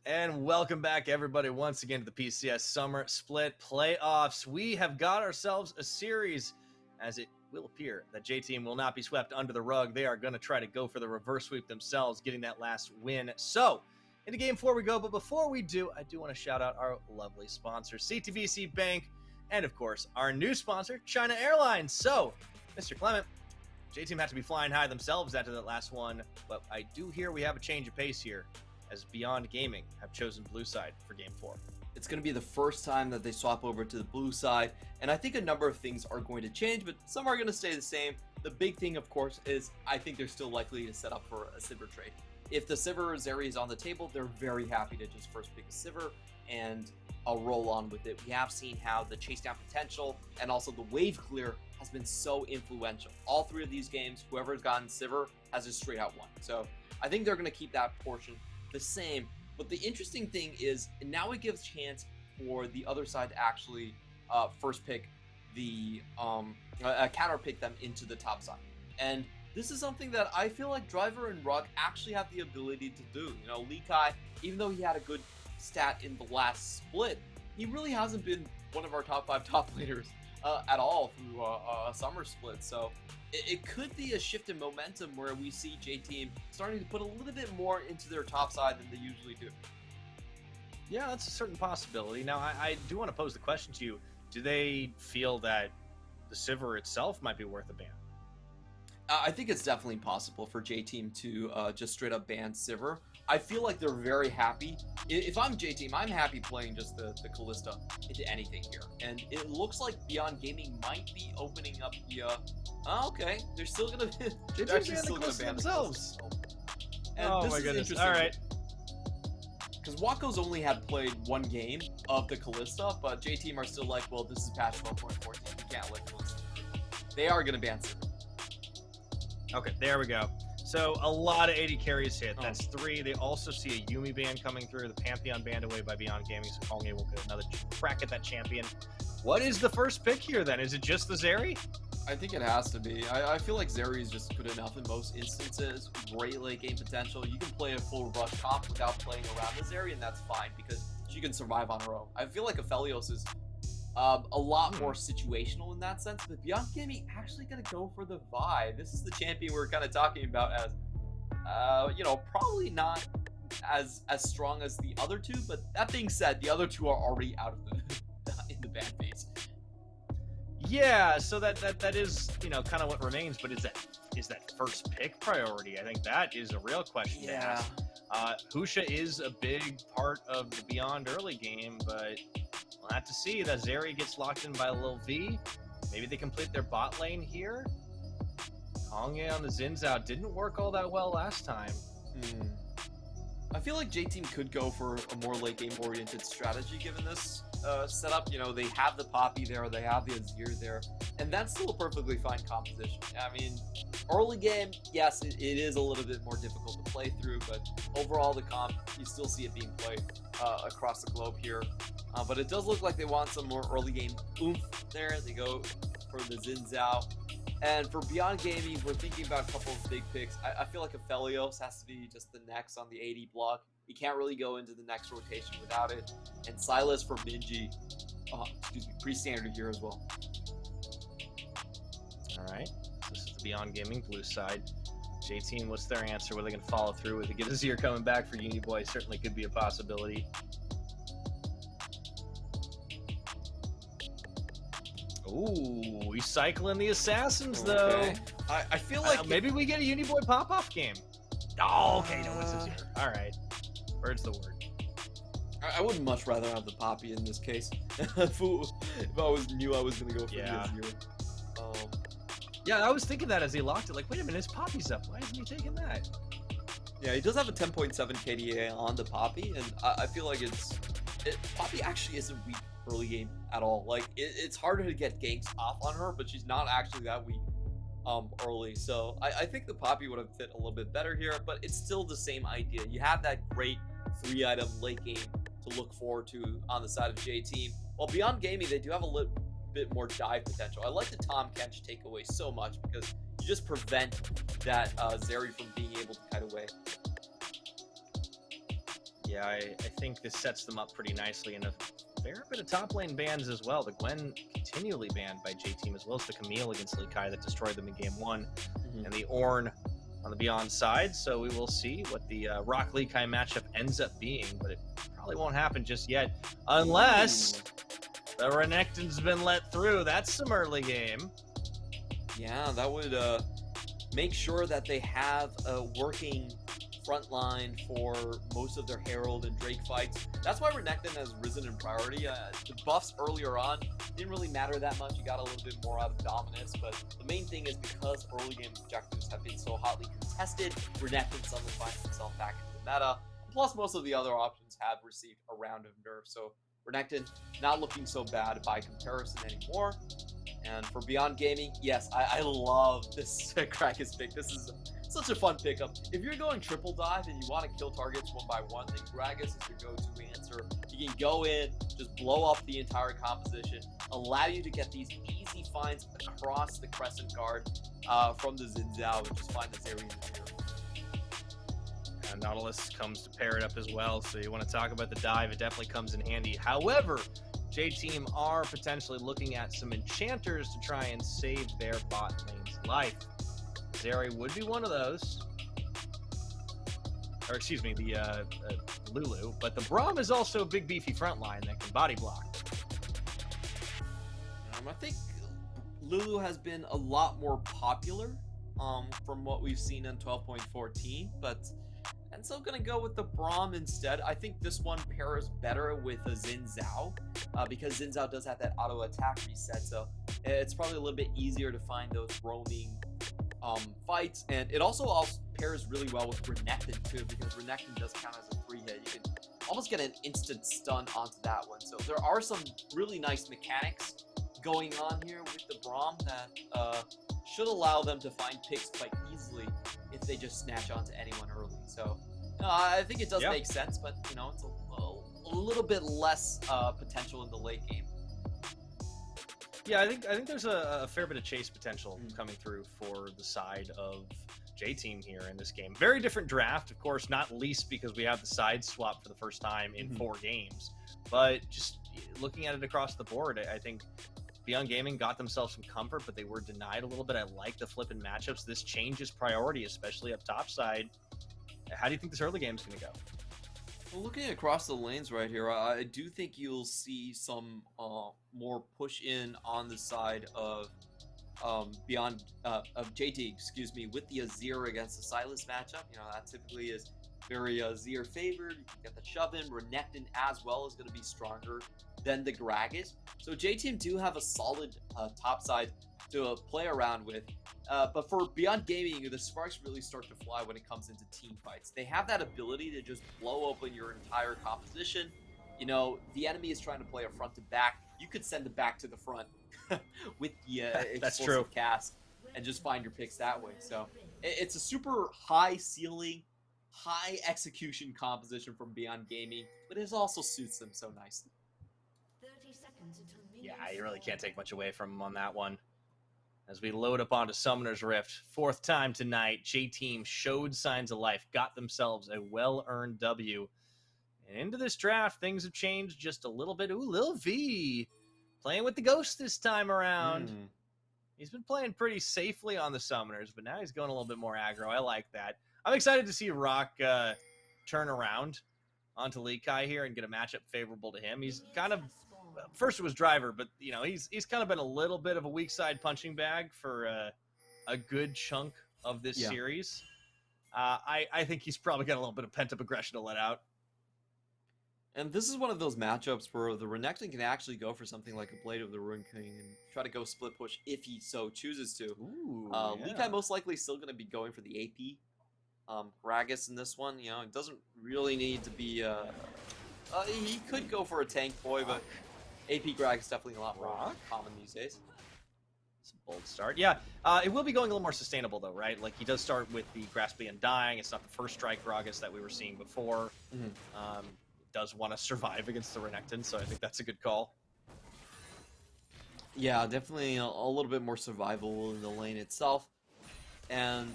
And welcome back, everybody, once again to the PCS Summer Split Playoffs. We have got ourselves a series, as it will appear that J-Team will not be swept under the rug. They are going to try to go for the reverse sweep themselves, getting that last win. So, into Game 4 we go, but before we do, I do want to shout out our lovely sponsor, CTBC Bank, and, of course, our new sponsor, China Airlines. So, Mr. Clement, J-Team had to be flying high themselves after that last one, but I do hear we have a change of pace here, as Beyond Gaming have chosen blue side for Game 4. It's going to be the first time that they swap over to the blue side, and I think a number of things are going to change, but some are going to stay the same. The big thing, of course, is I think they're still likely to set up for a Sivir trade. If the Sivir Zeri is on the table, they're very happy to just first pick a Sivir and I'll roll on with it. We have seen how the chase down potential and also the wave clear has been so influential. All three of these games, whoever's gotten Sivir has just straight out won. So I think they're going to keep that portion the same. But the interesting thing is now it gives chance for the other side to actually first pick the counter pick them into the top side. And this is something that I feel like Driver and Rug actually have the ability to do. You know, Lee Kai, even though he had a good stat in the last split, he really hasn't been one of our top 5 top laners at all through a summer split. So it could be a shift in momentum where we see J-Team starting to put a little bit more into their top side than they usually do. Yeah, that's a certain possibility. Now, I do want to pose the question to you. Do they feel that the Sivir itself might be worth a ban? I think it's definitely possible for J-Team to just straight up ban Sivir. I feel like they're very happy. If I'm J-Team, I'm happy playing just the Kalista into anything here. And it looks like Beyond Gaming might be opening up the... okay, they're still going to... They're actually still going to ban themselves. And oh this my is goodness, interesting. all right. Because Waco's only had played one game of the Kalista, but J-Team are still like, well, this is patch 12.14. We can't let Kalista. They are going to ban Sivir. Okay, there we go. So a lot of 80 carries hit. That's 3. They also see a Yuumi ban coming through. The Pantheon banned away by Beyond Gaming, so Kongye will get another crack at that champion. What is the first pick here then? Is it just the Zeri? I think it has to be. I feel like Zeri is just good enough in most instances. Great late game potential. You can play a full rush comp without playing around the Zeri, and that's fine because she can survive on her own. I feel like Aphelios is a lot more situational in that sense, but Beyond Gaming actually going to go for the Vi. This is the champion we're kind of talking about as, you know, probably not as strong as the other two, but that being said, the other two are already out of the in the ban phase. Yeah, so that is, you know, kind of what remains, but is that first pick priority? I think that is a real question to ask. Husha is a big part of the Beyond early game, but we'll have to see. That Zeri gets locked in by a little V. Maybe they complete their bot lane here. Kongye on the Zin's out. Didn't work all that well last time. I feel like J-Team could go for a more late game oriented strategy given this setup. You know, they have the Poppy there, they have the Azir there, and that's still a perfectly fine composition. I mean, early game, yes, it is a little bit more difficult to play through, but overall the comp, you still see it being played across the globe here. But it does look like they want some more early game oomph there. They go for the Zin's out. And for Beyond Gaming, we're thinking about a couple of big picks. I feel like Aphelios has to be just the next on the 80 block. You can't really go into the next rotation without it. And Silas for Minji, pre-standard here as well. All right, this is the Beyond Gaming blue side. J-Team, what's their answer? Were they going to follow through with it? Get Azir coming back for Uniboy certainly could be a possibility. Ooh, he's cycling the assassins though. I feel like maybe we get a Uniboy pop-off game. Oh, okay, no, it's Azir. All right, word's the word. I would much rather have the Poppy in this case. if I knew I was gonna go for the Azir. Yeah, I was thinking that as he locked it. Like, wait a minute, his Poppy's up. Why isn't he taking that? Yeah, he does have a 10.7 KDA on the Poppy, and I feel like Poppy actually isn't weak early game at all. Like it's harder to get ganks off on her, but she's not actually that weak early. So I think the Poppy would have fit a little bit better here, but it's still the same idea. You have that great 3-item late game to look forward to on the side of J-Team. While Beyond Gaming, they do have a little bit more dive potential. I like the Tom Kench takeaway so much because you just prevent that Zeri from being able to kite away. Yeah, I think this sets them up pretty nicely, and a fair bit of top lane bans as well. The Gwen continually banned by J-Team, as well as the Camille against Lee Kai that destroyed them in game 1, and the Ornn on the Beyond side. So we will see what the Rock Lee Kai matchup ends up being, but it probably won't happen just yet, unless the Renekton's been let through. That's some early game. Yeah, that would make sure that they have a working front line for most of their Herald and Drake fights. That's why Renekton has risen in priority. The buffs earlier on didn't really matter that much. You got a little bit more out of dominance, but the main thing is because early game objectives have been so hotly contested, Renekton suddenly finds himself back into the meta. Plus, most of the other options have received a round of nerfs, so Renekton not looking so bad by comparison anymore. And for Beyond Gaming, yes, I love this Krakus pick. This is such a fun pickup. If you're going triple dive and you want to kill targets one by one, then Gragas is your go-to answer. You can go in, just blow up the entire composition, allow you to get these easy finds across the Crescent Guard from the Xin Zhao, and just find this area in the mirror. And Nautilus comes to pair it up as well, so you want to talk about the dive, it definitely comes in handy. However, J-Team are potentially looking at some enchanters to try and save their bot lane's life. Zeri would be one of those. Or excuse me, the Lulu. But the Braum is also a big beefy front line that can body block. I think Lulu has been a lot more popular from what we've seen in 12.14, but I'm still going to go with the Braum instead. I think this one pairs better with a Xin Zhao because Xin Zhao does have that auto attack reset, so it's probably a little bit easier to find those roaming fights. And it also pairs really well with Renekton too, because Renekton does count as a free hit. You can almost get an instant stun onto that one. So there are some really nice mechanics going on here with the Braum that should allow them to find picks quite easily if they just snatch onto anyone early. So I think it does make sense, but you know, it's a little bit less potential in the late game. Yeah, I think there's a fair bit of chase potential coming through for the side of J-Team here in this game. Very different draft, of course, not least because we have the side swap for the first time in 4 games. But just looking at it across the board, I think Beyond Gaming got themselves some comfort, but they were denied a little bit. I like the flipping matchups. This changes priority, especially up top side. How do you think this early game is going to go? Well, looking across the lanes right here, I do think you'll see some more push in on the side of Beyond of JT, excuse me, with the Azir against the Silas matchup. You know, that typically is very Azir favored. You can get the shove in. Renekton as well is going to be stronger than the Gragas. So J-Team do have a solid top side to play around with. But for Beyond Gaming, the sparks really start to fly when it comes into team fights. They have that ability to just blow open your entire composition. You know, the enemy is trying to play a front to back. You could send it back to the front with the explosive cast and just find your picks that way. So it's a super high ceiling, high execution composition from Beyond Gaming, but it also suits them so nicely. 30 seconds until Yeah, you really can't take much away from them on that one. As we load up onto Summoner's Rift, 4th time tonight, J-Team showed signs of life, got themselves a well-earned W. And into this draft, things have changed just a little bit. Ooh, Lil V playing with the Ghost this time around. He's been playing pretty safely on the Summoners, but now he's going a little bit more aggro. I like that. I'm excited to see Rock turn around onto Lee Kai here and get a matchup favorable to him. He's kind of, first it was Driver, but you know, he's kind of been a little bit of a weak side punching bag for a good chunk of this series. I think he's probably got a little bit of pent-up aggression to let out. And this is one of those matchups where the Renekton can actually go for something like a Blade of the Ruin King and try to go split push if he so chooses to. Ooh, Lee Kai most likely still going to be going for the AP. Gragas in this one, you know, it doesn't really need to be... he could go for a tank boy, but AP Gragas is definitely a lot more common these days. It's a bold start. Yeah, it will be going a little more sustainable, though, right? Like, he does start with the Graspy Undying. It's not the first strike Gragas that we were seeing before. Does want to survive against the Renekton, so I think that's a good call. Yeah, definitely a little bit more survival in the lane itself. And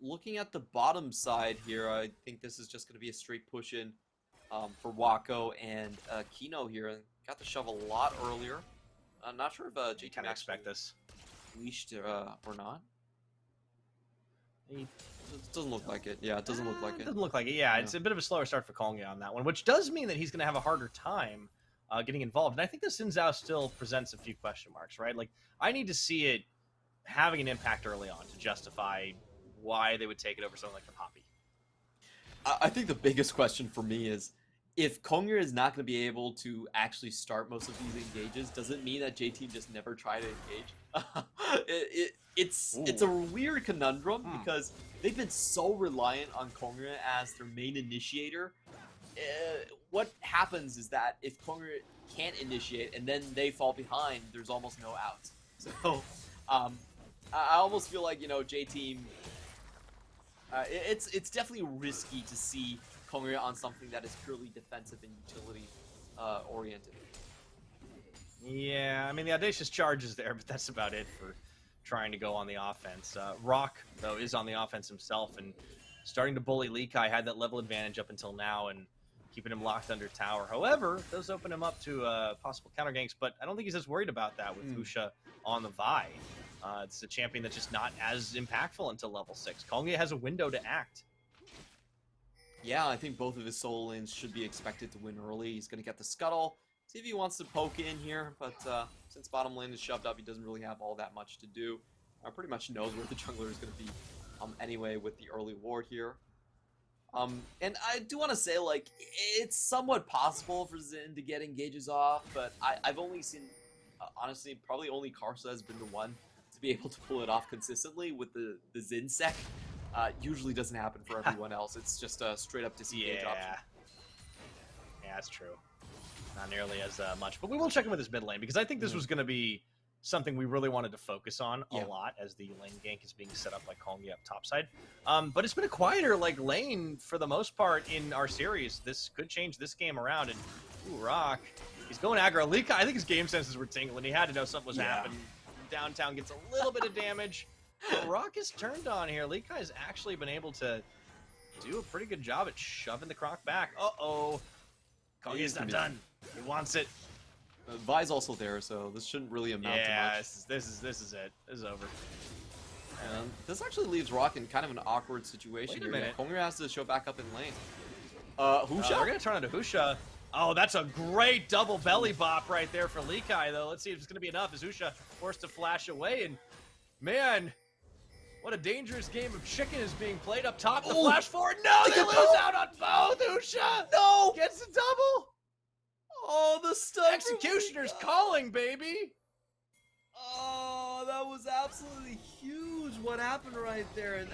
looking at the bottom side here, I think this is just going to be a straight push in for Wako and Kino here. And got the shove a lot earlier. I'm not sure if JT Kind of expect this. leashed or not. It doesn't look like it. Yeah, it doesn't look like it. Doesn't look like it. Yeah, it's a bit of a slower start for Kongya on that one, which does mean that he's going to have a harder time getting involved. And I think the Xin Zhao still presents a few question marks, right? Like, I need to see it having an impact early on to justify why they would take it over something like the Poppy. I think the biggest question for me is, if Kongya is not going to be able to actually start most of these engages, does it mean that J-Team just never try to engage? It's a weird conundrum because they've been so reliant on Kongya as their main initiator. What happens is that if Kongya can't initiate and then they fall behind, there's almost no outs. So I almost feel like, J-Team, it's definitely risky to see Kongya on something that is purely defensive and utility oriented. Yeah, I mean, the audacious charge is there, but that's about it for trying to go on the offense. Rock, though, is on the offense himself and starting to bully Lee Kai. Had that level advantage up until now and keeping him locked under tower. However, it does open him up to possible counter ganks, but I don't think he's as worried about that with Husha on the Vi. It's a champion that's just not as impactful until level 6. Kongya has a window to act. Yeah, I think both of his solo lanes should be expected to win early. He's going to get the scuttle, see if he wants to poke in here, but since bottom lane is shoved up, he doesn't really have all that much to do. Pretty much knows where the jungler is going to be anyway with the early ward here. And I do want to say, like, it's somewhat possible for Xin to get engages off, but I've only seen, honestly, probably only Karsa has been the one to be able to pull it off consistently with the Xin sec. Usually doesn't happen for everyone else. It's just a straight up disengage option. Yeah, that's true. Not nearly as much, but we will check in with his mid lane because I think this was going to be something we really wanted to focus on a lot as the lane gank is being set up by Kongya up topside. But it's been a quieter lane for the most part in our series. This could change this game around. And ooh, Rock, he's going aggro. Lee Kai, I think his game senses were tingling. He had to know something was happening. Downtown gets a little bit of damage. Rock is turned on here. Lee Kai has actually been able to do a pretty good job at shoving the Croc back. Uh-oh. Kongya's not done. He wants it. Vi's also there, so this shouldn't really amount to much. Yeah, this is it. This is over. And this actually leaves Rock in kind of an awkward situation. Wait a minute. Kongya has to show back up in lane. Husha? We're going to turn into Husha. Oh, that's a great double belly bop right there for Lee Kai, though. Let's see if it's going to be enough. Is Husha forced to flash away? And, man, what a dangerous game of chicken is being played up top. The flash forward. No, they lose out on both. Husha. No. Gets the double. Oh, the stun. Executioner's calling, baby. Oh, that was absolutely huge. What happened right there? And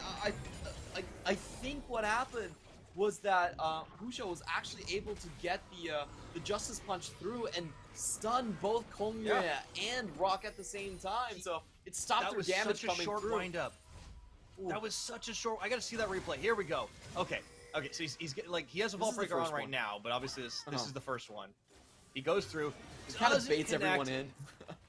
I think what happened was that Husha was actually able to get the Justice Punch through and stun both Kongya and Rock at the same time. So it stopped their damage coming through. That was such a short wind-up. That was such a short. I got to see that replay. Here we go. Okay. So he's getting, like, he has a Vault Breaker on right now, but obviously this is the first one. He goes through. He kind of baits everyone in.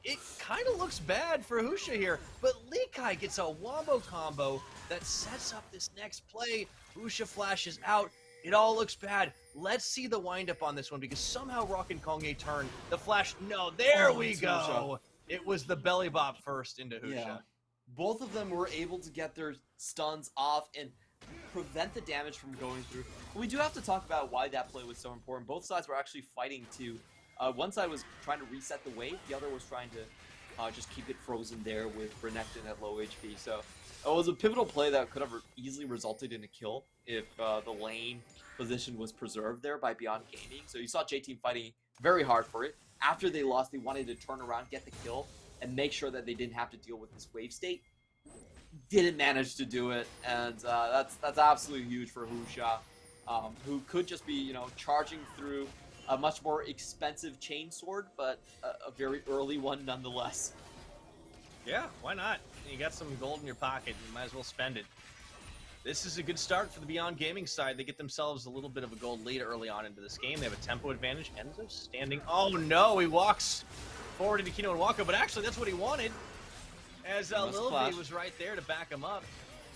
It kind of looks bad for Husha here, but Lee Kai gets a wombo combo that sets up this next play. Husha flashes out. It all looks bad. Let's see the windup on this one because somehow Rock and Kongya turn. The flash. No, there we go. Husha. It was the belly bop first into Husha. Yeah. Both of them were able to get their stuns off and prevent the damage from going through. We do have to talk about why that play was so important. Both sides were actually fighting to. One side was trying to reset the wave. The other was trying to just keep it frozen there with Renekton at low HP. So it was a pivotal play that could have easily resulted in a kill if the lane position was preserved there by Beyond Gaming. So you saw J-Team fighting very hard for it. After they lost, they wanted to turn around, get the kill, and make sure that they didn't have to deal with this wave state. Didn't manage to do it, and that's absolutely huge for Husha, who could just be, charging through a much more expensive chain sword, but a very early one nonetheless. Yeah, why not? You got some gold in your pocket, you might as well spend it. This is a good start for the Beyond Gaming side. They get themselves a little bit of a gold lead early on into this game. They have a tempo advantage. Enzo standing. Oh no, he walks forward into Kino and Wako, but actually that's what he wanted. As Lil V was right there to back him up.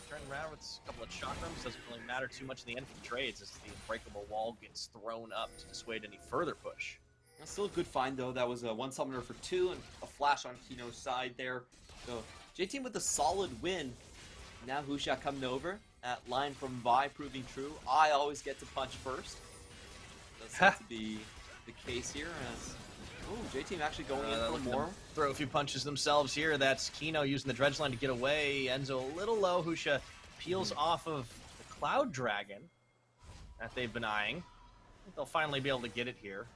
turning around with a couple of chakrams. Doesn't really matter too much in the end for the trades as the unbreakable wall gets thrown up to dissuade any further push. That's still a good find, though. That was a one summoner for 2 and a flash on Kino's side there. So J-Team with a solid win. Now Husha coming over. That line from Vi proving true. I always get to punch first. Does seem to be the case here. As J-Team actually going in for more. Throw a few punches themselves here. That's Kino using the dredge line to get away. Enzo a little low. Husha peels off of the Cloud Dragon that they've been eyeing. I think they'll finally be able to get it here.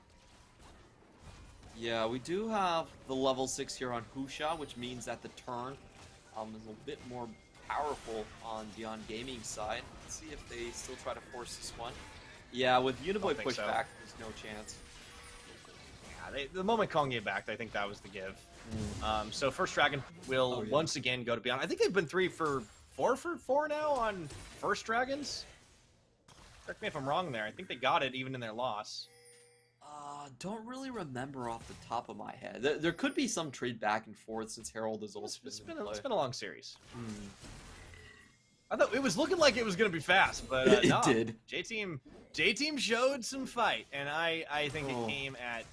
Yeah, we do have the level 6 here on Husha, which means that the turn is a bit more powerful on Beyond Gaming's side. Let's see if they still try to force this one. Yeah, with Uniboy pushback, there's no chance. Yeah, the moment Kongye backed, I think that was the give. So first dragon will once again go to Beyond. I think they've been 3 for 4 now on first dragons. Correct me if I'm wrong there. I think they got it even in their loss. Don't really remember off the top of my head. There could be some trade back and forth since Herald is also it's been a long series. I thought it was looking like it was going to be fast, but it no. did. J-Team showed some fight, and I think it came at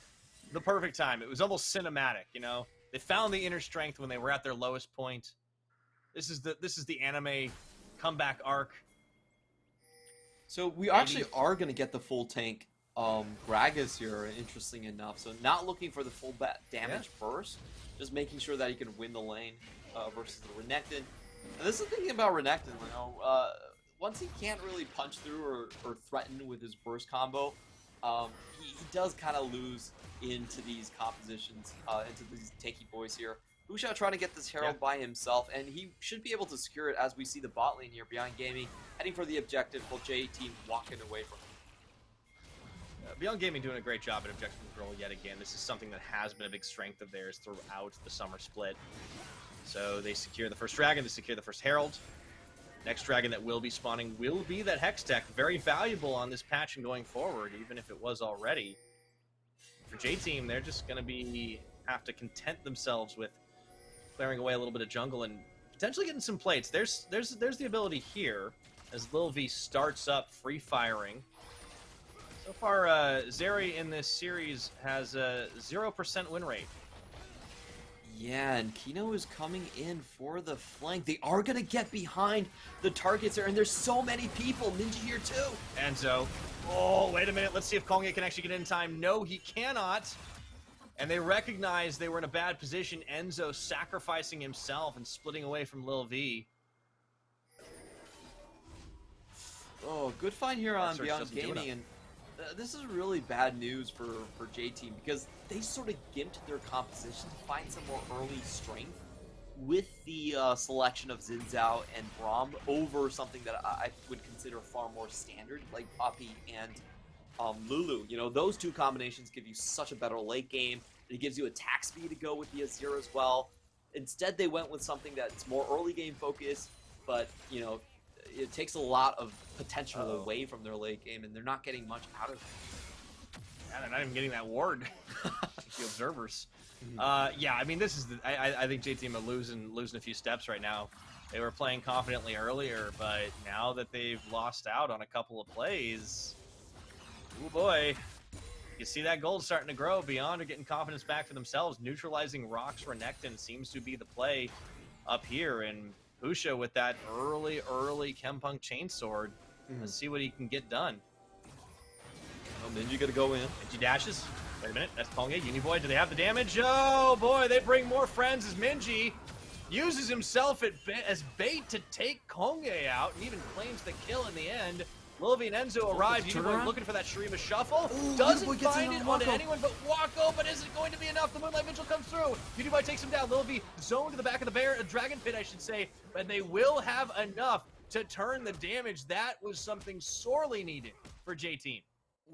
the perfect time. It was almost cinematic, you know. They found the inner strength when they were at their lowest point. This is the anime comeback arc. So we actually are going to get the full tank. Gragas here, interesting enough. So not looking for the full damage first, just making sure that he can win the lane versus the Renekton. And this is the thing about Renekton, you know, once he can't really punch through or threaten with his burst combo, he does kind of lose into these compositions, into these tanky boys here. Husha trying to get this Herald by himself, and he should be able to secure it as we see the bot lane here, Beyond Gaming, heading for the objective, while J-Team walking away from him. Beyond Gaming doing a great job at objective control yet again. This is something that has been a big strength of theirs throughout the summer split. So they secure the first dragon, they secure the first Herald. Next dragon that will be spawning will be that Hex Tech. Very valuable on this patch and going forward, even if it was already. For J-Team, they're just going to have to content themselves with clearing away a little bit of jungle and potentially getting some plates. There's the ability here as Lil V starts up free firing. So far, Zeri in this series has a 0% win rate. Yeah, and Kino is coming in for the flank. They are going to get behind the targets there, and there's so many people. Ninja here too. Enzo. Oh, wait a minute. Let's see if Kongye can actually get in time. No, he cannot. And they recognize they were in a bad position. Enzo sacrificing himself and splitting away from Lil V. Oh, good find here on Beyond Gaming, and this is really bad news for J-Team because they sort of gimped their composition to find some more early strength with the selection of Xin Zhao and Braum over something that I would consider far more standard, like Poppy and Lulu. You know, those two combinations give you such a better late game. It gives you attack speed to go with the Azir as well. Instead, they went with something that's more early game focused, but, you know, it takes a lot of potential away from their late game, and they're not getting much out of it. Yeah, they're not even getting that ward. The observers. Yeah, I mean, this is I think J-Team are losing a few steps right now. They were playing confidently earlier, but now that they've lost out on a couple of plays, oh boy, you see that gold starting to grow. Beyond are getting confidence back for themselves. Neutralizing Rock's Renekton seems to be the play up here, and Husha with that early Kempunk Chainsword. Let's see what he can get done. Oh, Ninja gonna go in. Minji dashes. Wait a minute, that's Kongye. Uniboy, do they have the damage? Oh boy, they bring more friends as Minji uses himself as bait to take Kongye out and even claims the kill in the end. Lilvi and Enzo arrive. Uniboy looking for that Shurima shuffle. Ooh, doesn't find it onto anyone but Wako, but is it going to be enough? The Moonlight Vigil comes through. Uniboy takes him down. Lilvi zoned to the back of the dragon pit, I should say, but they will have enough to turn the damage. That was something sorely needed for J-Team.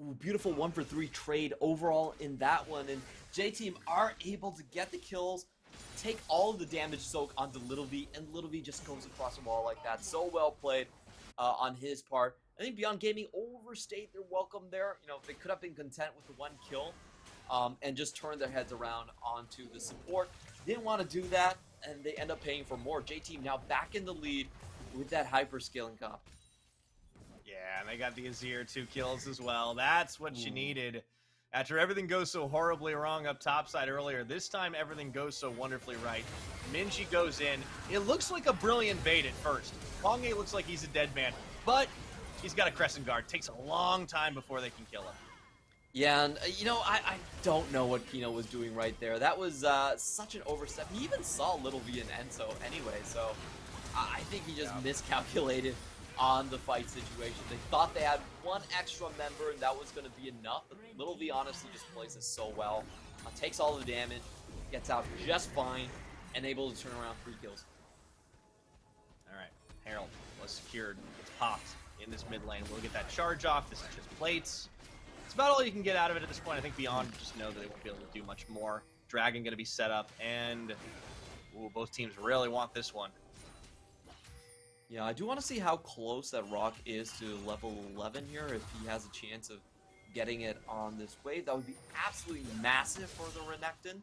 Ooh, beautiful 1-for-3 trade overall in that one, and J-Team are able to get the kills, take all of the damage soak onto Little V, and Little V just goes across the wall like that. So well played on his part. I think Beyond Gaming overstayed their welcome there. You know, they could have been content with the one kill and just turned their heads around onto the support. Didn't want to do that, and they end up paying for more. J-Team now back in the lead with that hyper scaling comp. Yeah, and they got the Azir 2 kills as well. That's what you needed. After everything goes so horribly wrong up topside earlier, this time everything goes so wonderfully right. Minji goes in. It looks like a brilliant bait at first. Konge looks like he's a dead man, but he's got a Crescent Guard. Takes a long time before they can kill him. Yeah, and you know, I don't know what Kino was doing right there. That was such an overstep. He even saw Little V and Enzo anyway, so I think he just miscalculated on the fight situation. They thought they had one extra member and that was going to be enough, but Little V honestly just plays this so well. Takes all the damage, gets out just fine, and able to turn around 3 kills. Alright, Herald was secured. It's popped in this mid lane. We'll get that charge off. This is just plates. It's about all you can get out of it at this point. I think Beyond just know that they won't be able to do much more. Dragon going to be set up, and ooh, both teams really want this one. Yeah, I do want to see how close that Rock is to level 11 here, if he has a chance of getting it on this wave. That would be absolutely massive for the Renekton.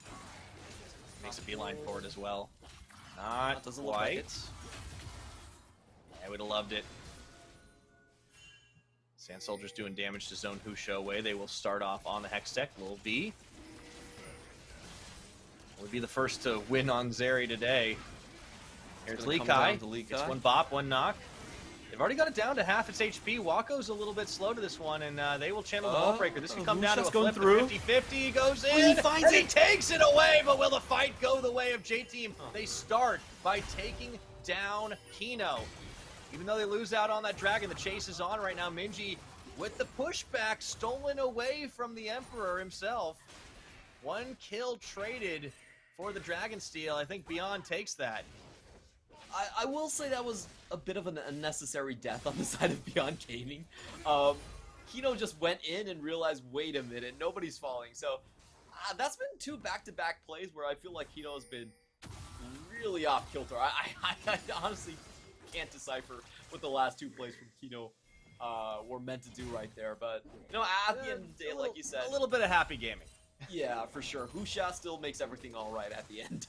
Makes a beeline for it as well. Not doesn't look like quite. it. I would have loved it. Sand Soldier's doing damage to Zone Husho away. They will start off on the Hex deck. Lil V would be the first to win on Zeri today. Here's Lee Kai. It's one bop, one knock. They've already got it down to half its HP. Wako's a little bit slow to this one, and they will channel the Vault Breaker. This can come down to a flip. 50-50. He goes in, and he takes it away, but will the fight go the way of J-Team? They start by taking down Kino. Even though they lose out on that Dragon, the chase is on right now. Minji with the pushback stolen away from the Emperor himself. 1 kill traded for the Dragon steal. I think Beyond takes that. I will say that was a bit of an unnecessary death on the side of Beyond Gaming. Kino just went in and realized, wait a minute, nobody's falling. So that's been 2 back-to-back plays where I feel like Kino has been really off kilter. I honestly can't decipher what the last 2 plays from Kino were meant to do right there. But you know, at the end of the day, like you said, a little bit of happy gaming. Yeah, for sure. Husha still makes everything all right at the end.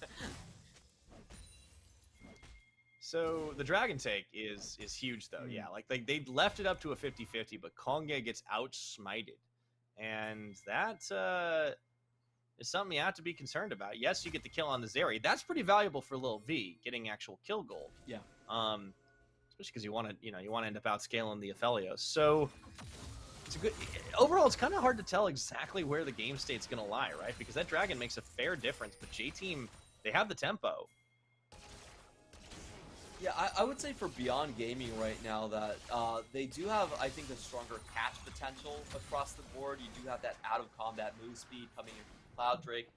So the Dragon take is huge though. Yeah, like they left it up to a 50-50, but Konge gets outsmited. And that is something you have to be concerned about. Yes, you get the kill on the Zeri. That's pretty valuable for Lil V, getting actual kill gold. Yeah. Especially because you want to end up outscaling the Aphelios. So it's a good overall. It's kind of hard to tell exactly where the game state's gonna lie, right? Because that Dragon makes a fair difference, but J-Team, they have the tempo. Yeah, I would say for Beyond Gaming right now that they do have, I think, a stronger catch potential across the board. You do have that out-of-combat move speed coming in from Cloud Drake,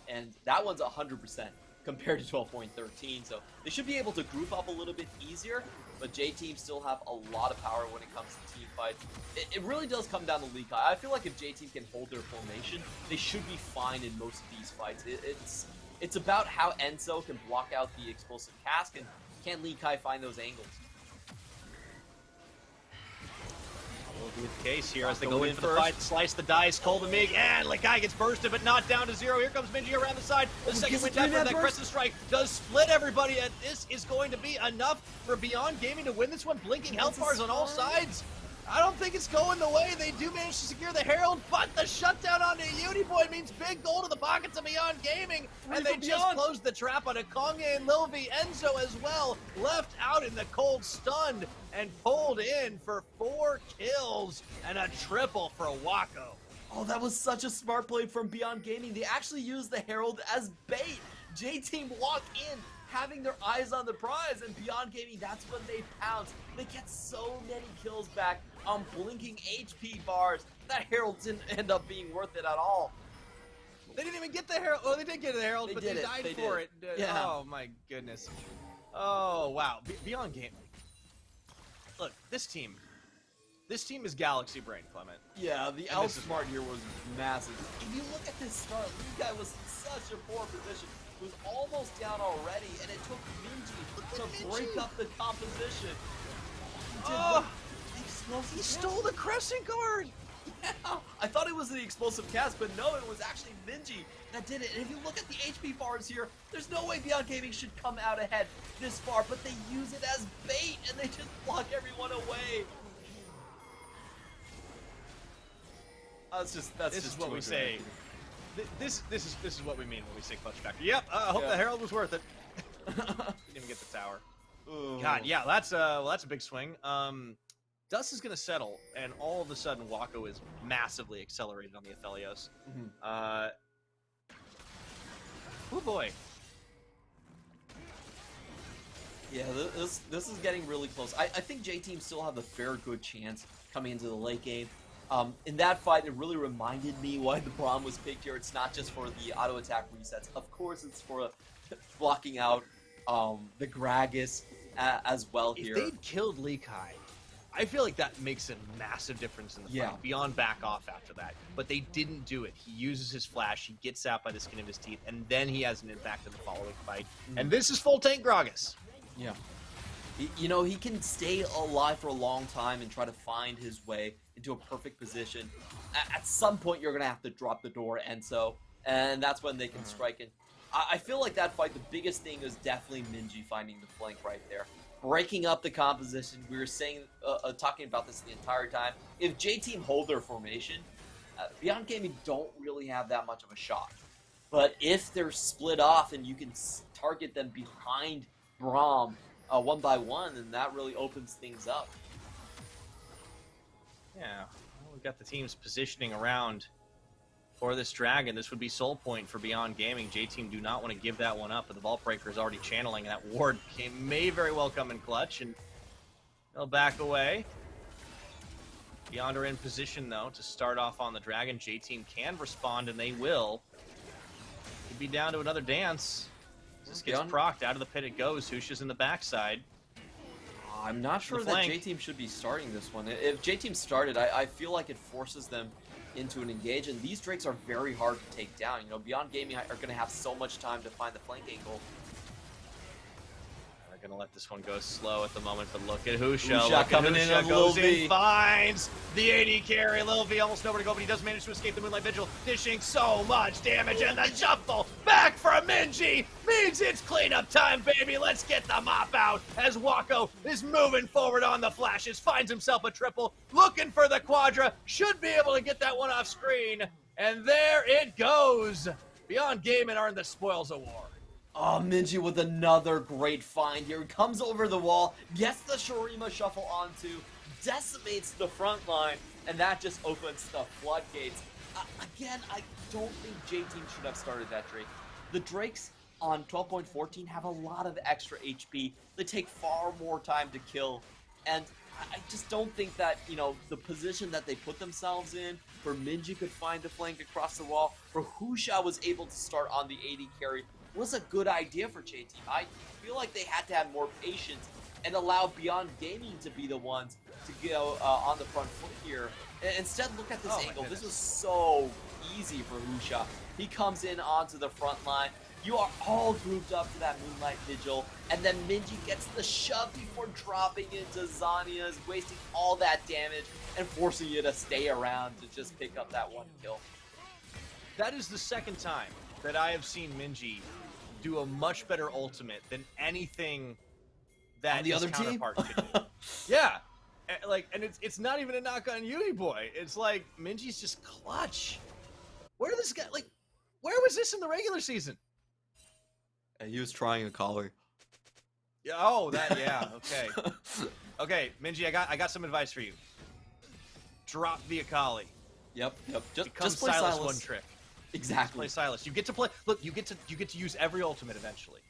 and that one's 100% compared to 12.13, so they should be able to group up a little bit easier, but J-Team still have a lot of power when it comes to team fights. It really does come down to Lee Kai. I feel like if J-Team can hold their formation, they should be fine in most of these fights. It's about how Enzo can block out the explosive cask, and can Lee Kai find those angles? Will be the case here as they go in for the fight, slice the dice, Kolben Mig, and Lee Kai gets bursted, but not down to 0. Here comes Minji around the side. The second wind after that Crescent Strike does split everybody, and this is going to be enough for Beyond Gaming to win this one. Blinking health bars on all sides. I don't think it's going the way. They do manage to secure the Herald, but the shutdown onto Uniboy means big gold in the pockets of Beyond Gaming, and they just closed the trap on a Konge and Lilvi. Enzo as well, left out in the cold, stunned, and pulled in for 4 kills and a triple for Wako. Oh, that was such a smart play from Beyond Gaming. They actually used the Herald as bait. J-Team walk in, having their eyes on the prize, and Beyond Gaming, that's when they pounce. They get so many kills back on blinking HP bars. That Herald didn't end up being worth it at all. They didn't even get the Herald. Oh, they did get the Herald, but they died for it. Yeah. Oh, my goodness. Oh, wow. Beyond Gaming. Look, this team is Galaxy Brain, Clement. Yeah, the outsmart here was massive. If you look at this start, Lee Guy was in such a poor position. Was almost down already, and it took Minji to break up the composition. He stole the Crescent Guard! I thought it was the explosive cast, but no, it was actually Minji that did it. And if you look at the HP bars here, there's no way Beyond Gaming should come out ahead this far, but they use it as bait and they just block everyone away. This is what we say. This is what we mean when we say clutch factor. Yep. I hope the Herald was worth it. Didn't even get the tower. Ooh. God, yeah, that's a big swing. Dust is gonna settle, and all of a sudden, Wako is massively accelerated on the Aphelios. Oh boy. Yeah, this is getting really close. I think J-Team still have a fair good chance coming into the late game. In that fight, it really reminded me why the Braum was picked here. It's not just for the auto attack resets. Of course, it's for blocking out the Gragas as well here. If they'd killed Lee Kai, I feel like that makes a massive difference in the fight, beyond back off after that. But they didn't do it. He uses his flash, he gets out by the skin of his teeth, and then he has an impact in the following fight. And this is full tank Gragas. Yeah. You know, he can stay alive for a long time and try to find his way into a perfect position. At some point, you're going to have to drop the door, and that's when they can strike in. I feel like that fight, the biggest thing is definitely Minji finding the flank right there. Breaking up the composition. We were saying, talking about this the entire time. If J-Team hold their formation, Beyond Gaming don't really have that much of a shot. But if they're split off and you can target them behind Braum one by one, then that really opens things up. Yeah, well, we've got the teams positioning around for this dragon. This would be soul point for Beyond Gaming. J-Team do not want to give that one up, but the Vault Breaker is already channeling, and that ward may very well come in clutch, and they'll back away. Beyond are in position, though, to start off on the dragon. J-Team can respond, and they will. Could be down to another dance. This gets procced. Out of the pit it goes. Husha's in the backside. I'm not sure that J-Team should be starting this one. If J-Team started, I feel like it forces them into an engage, and these Drakes are very hard to take down. You know, Beyond Gaming are going to have so much time to find the flank angle. They're going to let this one go slow at the moment, but look at Husha. Husha coming in on goes Lil V. in, finds the AD carry. Lil V almost nowhere to go, but he does manage to escape the Moonlight Vigil, dishing so much damage, and the shuffle back from Minji means it's cleanup time, baby. Let's get the mop out as Wako is moving forward on the flashes, finds himself a triple, looking for the quadra, should be able to get that one off screen, and there it goes. Beyond Gaming are in the Spoils Award. Oh, Minji with another great find here. Comes over the wall, gets the Shurima shuffle onto, decimates the front line, and that just opens the floodgates. Again, I don't think J-Team should have started that Drake. The Drakes on 12.14 have a lot of extra HP. They take far more time to kill, and I just don't think that, you know, the position that they put themselves in, where Minji could find the flank across the wall, where Husha was able to start on the AD carry, was a good idea for J-Team. I feel like they had to have more patience and allow Beyond Gaming to be the ones to go on the front foot here. Instead, look at this angle. This was so easy for Husha. He comes in onto the front line. You are all grouped up to that Moonlight Vigil, and then Minji gets the shove before dropping into Zanya's, wasting all that damage and forcing you to stay around to just pick up that one kill. That is the second time that I have seen Minji do a much better ultimate than anything that the his other counterpart could do. Yeah, and it's not even a knock on Uni Boy. It's like Minji's just clutch. Where did this guy where was this in the regular season? And he was trying a collar. Yeah. Oh, okay. Okay, Minji, I got some advice for you. Drop the Akali. Yep. Just play Silas one trick. Exactly. Play Silas. You get to play. Look, you get to use every ultimate eventually.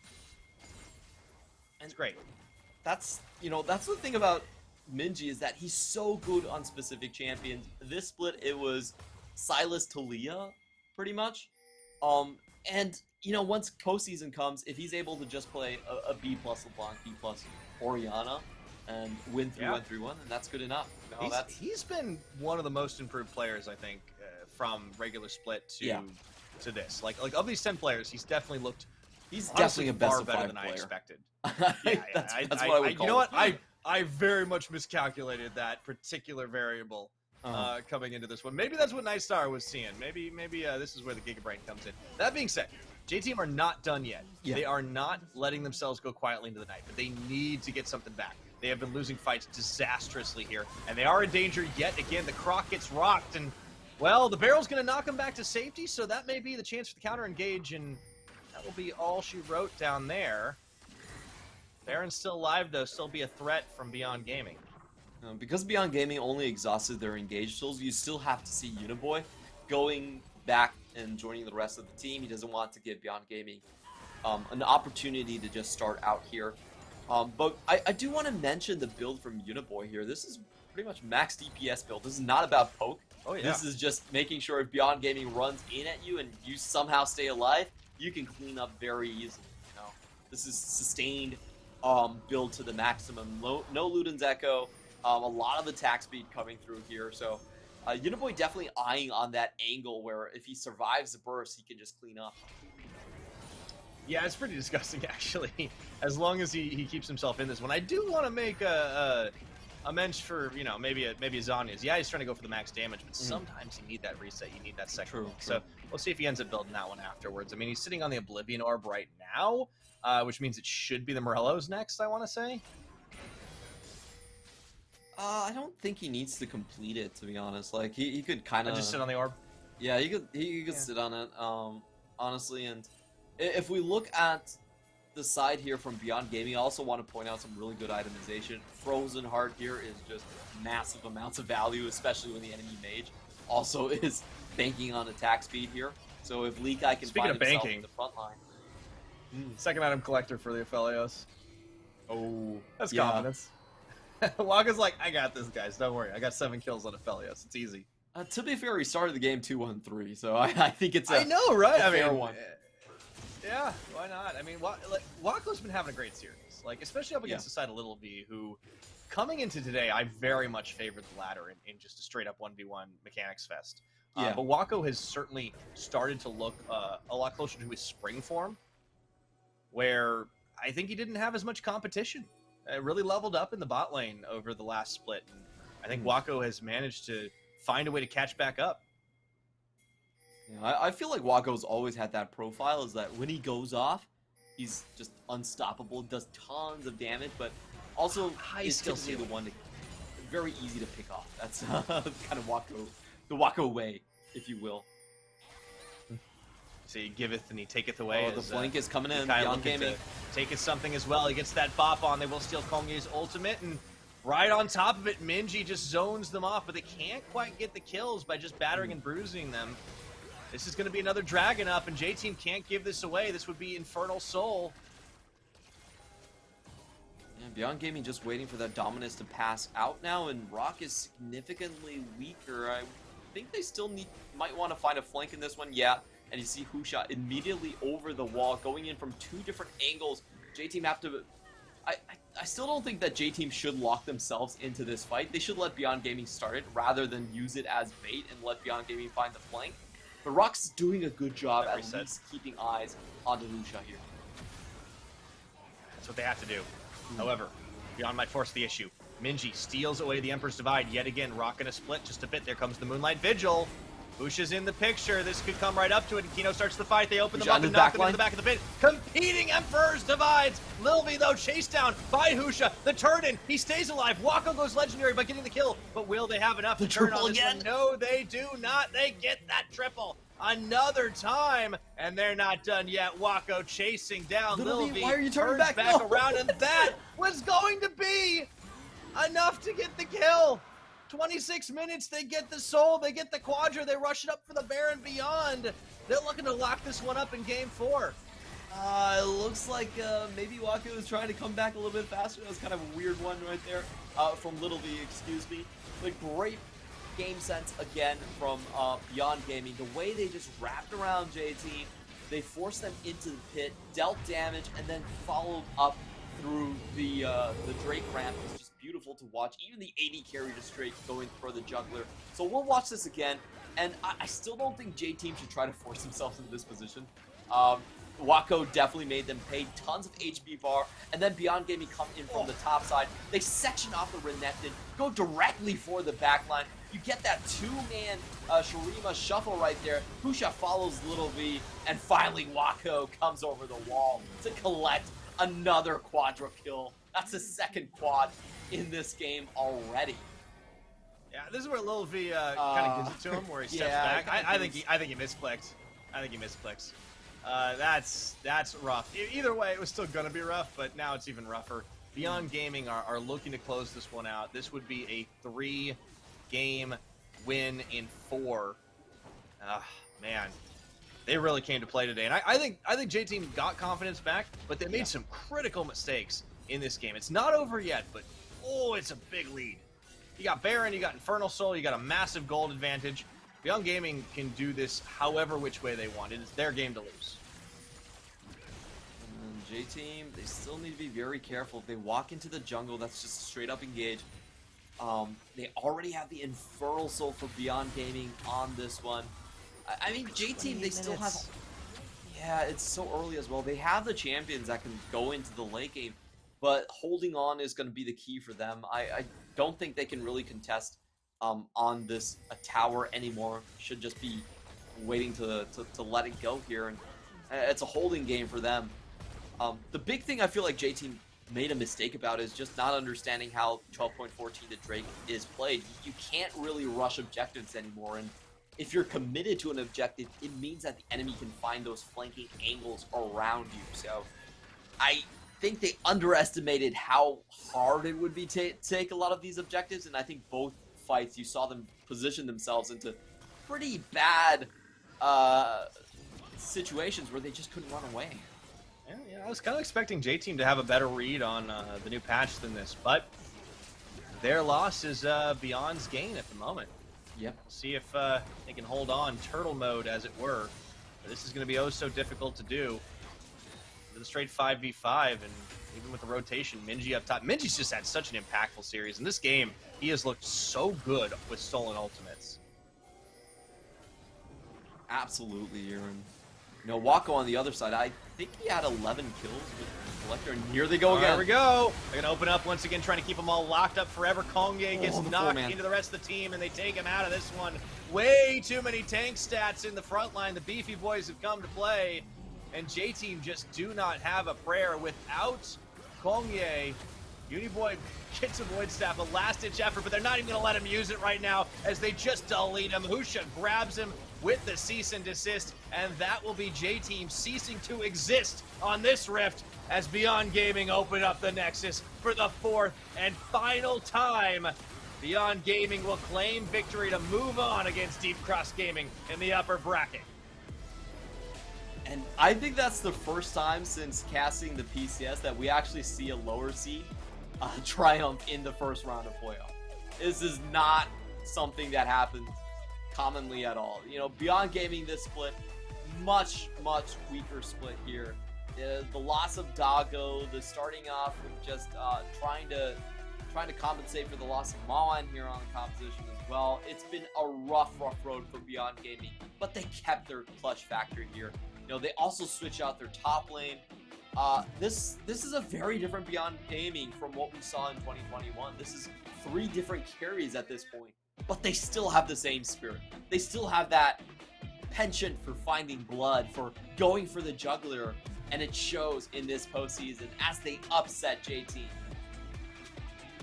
And it's great. That's the thing about Minji, is that he's so good on specific champions. This split, it was Silas to Leah, pretty much. And you know, once postseason comes, if he's able to just play a B plus LeBlanc, B plus Orianna, and win 3-1, 3-1, then that's good enough. You know, he's been one of the most improved players, I think, from regular split to this. Like of these 10 players, he's definitely looked. He's definitely a best far of better 5 than player. I expected. That's what I would call you know it. what? I very much miscalculated that particular variable. coming into this one. Maybe that's what Nightstar was seeing. Maybe this is where the Gigabrain comes in. That being said, J-Team are not done yet. Yeah. They are not letting themselves go quietly into the night, but they need to get something back. They have been losing fights disastrously here, and they are in danger yet again. The Croc gets rocked, and, well, the Barrel's going to knock him back to safety, so that may be the chance for the counter-engage, and that will be all she wrote down there. Baron's still alive, though, still be a threat from Beyond Gaming. Because Beyond Gaming only exhausted their engaged souls, you still have to see Uniboy going back and joining the rest of the team. He doesn't want to give Beyond Gaming an opportunity to just start out here. But I do want to mention the build from Uniboy here. This is pretty much max DPS build. This is not about poke. Oh, yeah. This is just making sure if Beyond Gaming runs in at you and you somehow stay alive, you can clean up very easily. You know, this is sustained build to the maximum. No Luden's Echo. A lot of attack speed coming through here. So Uniboy definitely eyeing on that angle where if he survives the burst, he can just clean up. Yeah, it's pretty disgusting, actually, as long as he keeps himself in this one. I do want to make a mensch for, you know, maybe a Zhonya's. Yeah, he's trying to go for the max damage, but sometimes you need that reset. You need that second one. So we'll see if he ends up building that one afterwards. I mean, he's sitting on the Oblivion Orb right now, which means it should be the Morello's next, I want to say. I don't think he needs to complete it, to be honest. Like, he could kind of just sit on the orb. Yeah, he could sit on it, honestly. And if we look at the side here from Beyond Gaming, I also want to point out some really good itemization. Frozen Heart here is just massive amounts of value, especially when the enemy mage also is banking on attack speed here. So if Leakai can find himself in the front line. Second item collector for the Aphelios. Oh, that's confidence. Waga's like, I got this, guys. Don't worry. I got 7 kills on Aphelios. It's easy. To be fair, he started the game 2-1-3, so I think it's I know, right? a fair one. Yeah, why not? I mean, Waco's been having a great series, like especially up against the side of Little V, who coming into today, I very much favored the latter in just a straight up 1v1 mechanics fest. But Waco has certainly started to look a lot closer to his spring form, where I think he didn't have as much competition. It really leveled up in the bot lane over the last split, and I think Waco has managed to find a way to catch back up. Yeah, I feel like Waco's always had that profile, is that when he goes off, he's just unstoppable, does tons of damage, but also is typically the one very easy to pick off. That's kind of the Waco way, if you will. So he giveth and he taketh away. The flank is coming in. Beyond Gaming taking something as well. He gets that bop on. They will steal Kongye's ultimate, and right on top of it, Minji just zones them off, but they can't quite get the kills by just battering and bruising them. This is going to be another Dragon up, and J-Team can't give this away. This would be Infernal Soul. Yeah, Beyond Gaming just waiting for that Dominus to pass out now, and Rock is significantly weaker. I think they still might want to find a flank in this one. Yeah. And you see Husha immediately over the wall, going in from 2 different angles. J-Team have to... I still don't think that J-Team should lock themselves into this fight. They should let Beyond Gaming start it, rather than use it as bait and let Beyond Gaming find the flank. But Rock's doing a good job at least keeping eyes on the Husha here. That's what they have to do. However, Beyond might force the issue. Minji steals away the Emperor's Divide yet again. Rock in a split just a bit. There comes the Moonlight Vigil. Husha's in the picture. This could come right up to it, and Kino starts the fight. They open them up and knock them into the back of the pit. Competing Emperor's Divides. Lilvi, though, chased down by Husha. The turn-in. He stays alive. Wako goes legendary by getting the kill. But will they have enough to turn on this one? No, they do not. They get that triple another time, and they're not done yet. Wako chasing down Lilvi. Why are you turning back around, and that was going to be enough to get the kill. 26 minutes, they get the soul, they get the quadra, they rush it up for the Baron Beyond. They're looking to lock this one up in game 4. It looks like maybe Wako is trying to come back a little bit faster. That was kind of a weird one right there from Little V, excuse me. But great game sense again from Beyond Gaming. The way they just wrapped around J-Team, they forced them into the pit, dealt damage, and then followed up through the Drake ramp. It's just beautiful to watch. Even the AD carry just straight going for the juggler. So we'll watch this again, and I still don't think J-Team should try to force themselves into this position. Wako definitely made them pay tons of HP bar, and then Beyond Gaming come in from the top side. They section off the Renekton, go directly for the backline. You get that two-man Shurima shuffle right there. Pusha follows Little V, and finally Wako comes over the wall to collect another quadra kill. That's the second quad in this game already. Yeah, this is where Lil V kind of gives it to him, where he steps back. I think he misclicked. I think he misclicks. That's rough. Either way, it was still gonna be rough, but now it's even rougher. Beyond Gaming are looking to close this one out. This would be a 3-game win in 4. Man, they really came to play today, and I think J Team got confidence back, but they made some critical mistakes in this game. It's not over yet, but it's a big lead. You got Baron, you got Infernal Soul, you got a massive gold advantage. Beyond Gaming can do this however which way they want. It is their game to lose. And J-Team, they still need to be very careful. If they walk into the jungle, that's just straight up engage. They already have the Infernal Soul for Beyond Gaming on this one. I mean, J-Team, they still have... Yeah, it's so early as well. They have the champions that can go into the late game, but holding on is going to be the key for them. I don't think they can really contest on this tower anymore. Should just be waiting to let it go here, and it's a holding game for them. The big thing I feel like J-Team made a mistake about is just not understanding how 12.14 to Drake is played. You can't really rush objectives anymore, and if you're committed to an objective, it means that the enemy can find those flanking angles around you. So I think they underestimated how hard it would be to take a lot of these objectives, and I think both fights you saw them position themselves into pretty bad situations where they just couldn't run away. Yeah, I was kind of expecting J-Team to have a better read on the new patch than this, but their loss is Beyond's gain at the moment. Yep. We'll see if they can hold on turtle mode, as it were. But this is going to be so difficult to do. With a straight 5v5, and even with the rotation, Minji up top. Minji's just had such an impactful series. In this game, he has looked so good with stolen ultimates. Absolutely, Aaron. You know, Wako on the other side, I think he had 11 kills with the Collector, and here they go again. There we go. They're going to open up once again, trying to keep them all locked up forever. Kongye gets knocked into the rest of the team, and they take him out of this one. Way too many tank stats in the front line. The Beefy Boys have come to play, and J-Team just do not have a prayer without Kongye. Uniboy gets a Void Staff, a last-ditch effort, but they're not even going to let him use it right now as they just delete him. Husha grabs him with the cease and desist, and that will be J-Team ceasing to exist on this rift as Beyond Gaming open up the Nexus for the 4th and final time. Beyond Gaming will claim victory to move on against Deep Cross Gaming in the upper bracket. And I think that's the first time since casting the PCS that we actually see a lower seed triumph in the first round of playoff. This is not something that happens commonly at all. You know, Beyond Gaming this split, much weaker split here. The loss of Dago, the starting off with just trying to compensate for the loss of Mawan here on the composition as well. It's been a rough road for Beyond Gaming, but they kept their clutch factor here. You know, they also switch out their top lane. This is a very different Beyond Gaming from what we saw in 2021. This is 3 different carries at this point, but they still have the same spirit. They still have that penchant for finding blood, for going for the juggler, and it shows in this postseason as they upset J-Team.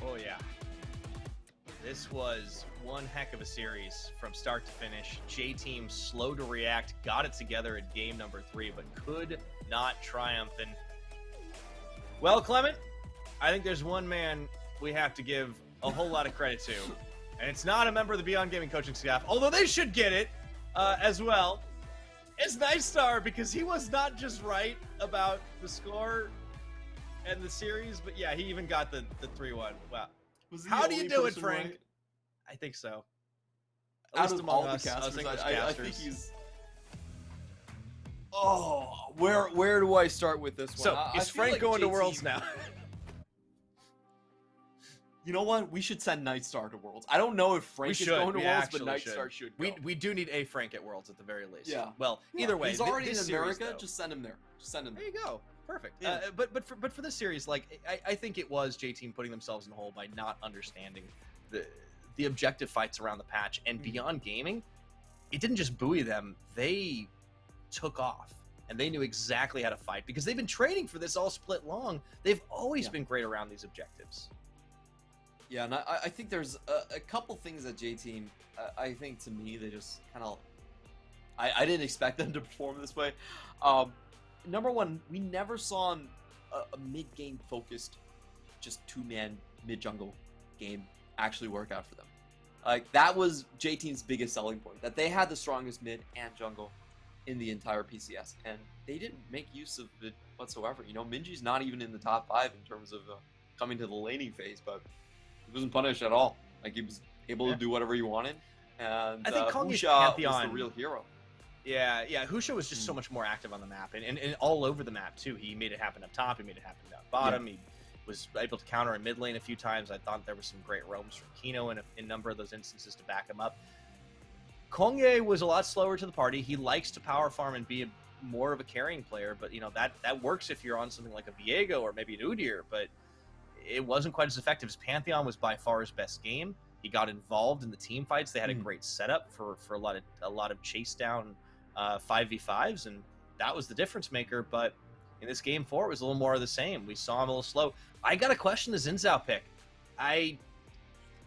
Oh yeah. This was one heck of a series from start to finish. J-Team slow to react, got it together at game number 3, but could not triumph. And well, Clement, I think there's one man we have to give a whole lot of credit to, and it's not a member of the Beyond Gaming coaching staff, although they should get it as well. It's Nice Star, because he was not just right about the score and the series, but yeah, he even got the 3-1. Wow. How do you do it, Frank? Right? I think so. Out of all the casters, I think he's... Oh, where do I start with this one? So, is Frank like going to Worlds now? You know what? We should send Nightstar to Worlds. I don't know if Frank is going to We Worlds, but actually Nightstar should go. We do need a Frank at Worlds at the very least. Yeah. Well, Yeah, either way, he's already in this America. Series, though, just send him there. Just send him there there. you go. Perfect. Yeah. But for this series, like I think it was J-Team putting themselves in the hole by not understanding the objective fights around the patch and beyond gaming. It didn't just buoy them; they took off, and they knew exactly how to fight because they've been training for this all split long. They've always been great around these objectives. Yeah, and I think there's a couple things that J-Team, I think to me, they just kind of, I didn't expect them to perform this way. Number one, we never saw a mid-game focused, just two-man mid-jungle game actually work out for them. Like, that was J-Team's biggest selling point, that they had the strongest mid and jungle in the entire PCS, and they didn't make use of it whatsoever. You know, Minji's not even in the top 5 in terms of coming to the laning phase, but he wasn't punished at all. Like, he was able to do whatever he wanted, and I think Kongye's Husha Pantheon was the real hero. Yeah, Husha was just so much more active on the map and all over the map too. He made it happen up top. He made it happen down bottom. He was able to counter in mid lane a few times. I thought there was some great roams from Kino in a number of those instances to back him up. Kongye was a lot slower to the party. He likes to power farm and be more of a carrying player, but you know that works if you're on something like a Viego or maybe an Udyr, but it wasn't quite as effective. His Pantheon was by far his best game. He got involved in the team fights. They had a great setup for a lot of chase down 5v5s, and that was the difference maker. But in this game 4, it was a little more of the same. We saw him a little slow. I got to question the Xin Zhao pick.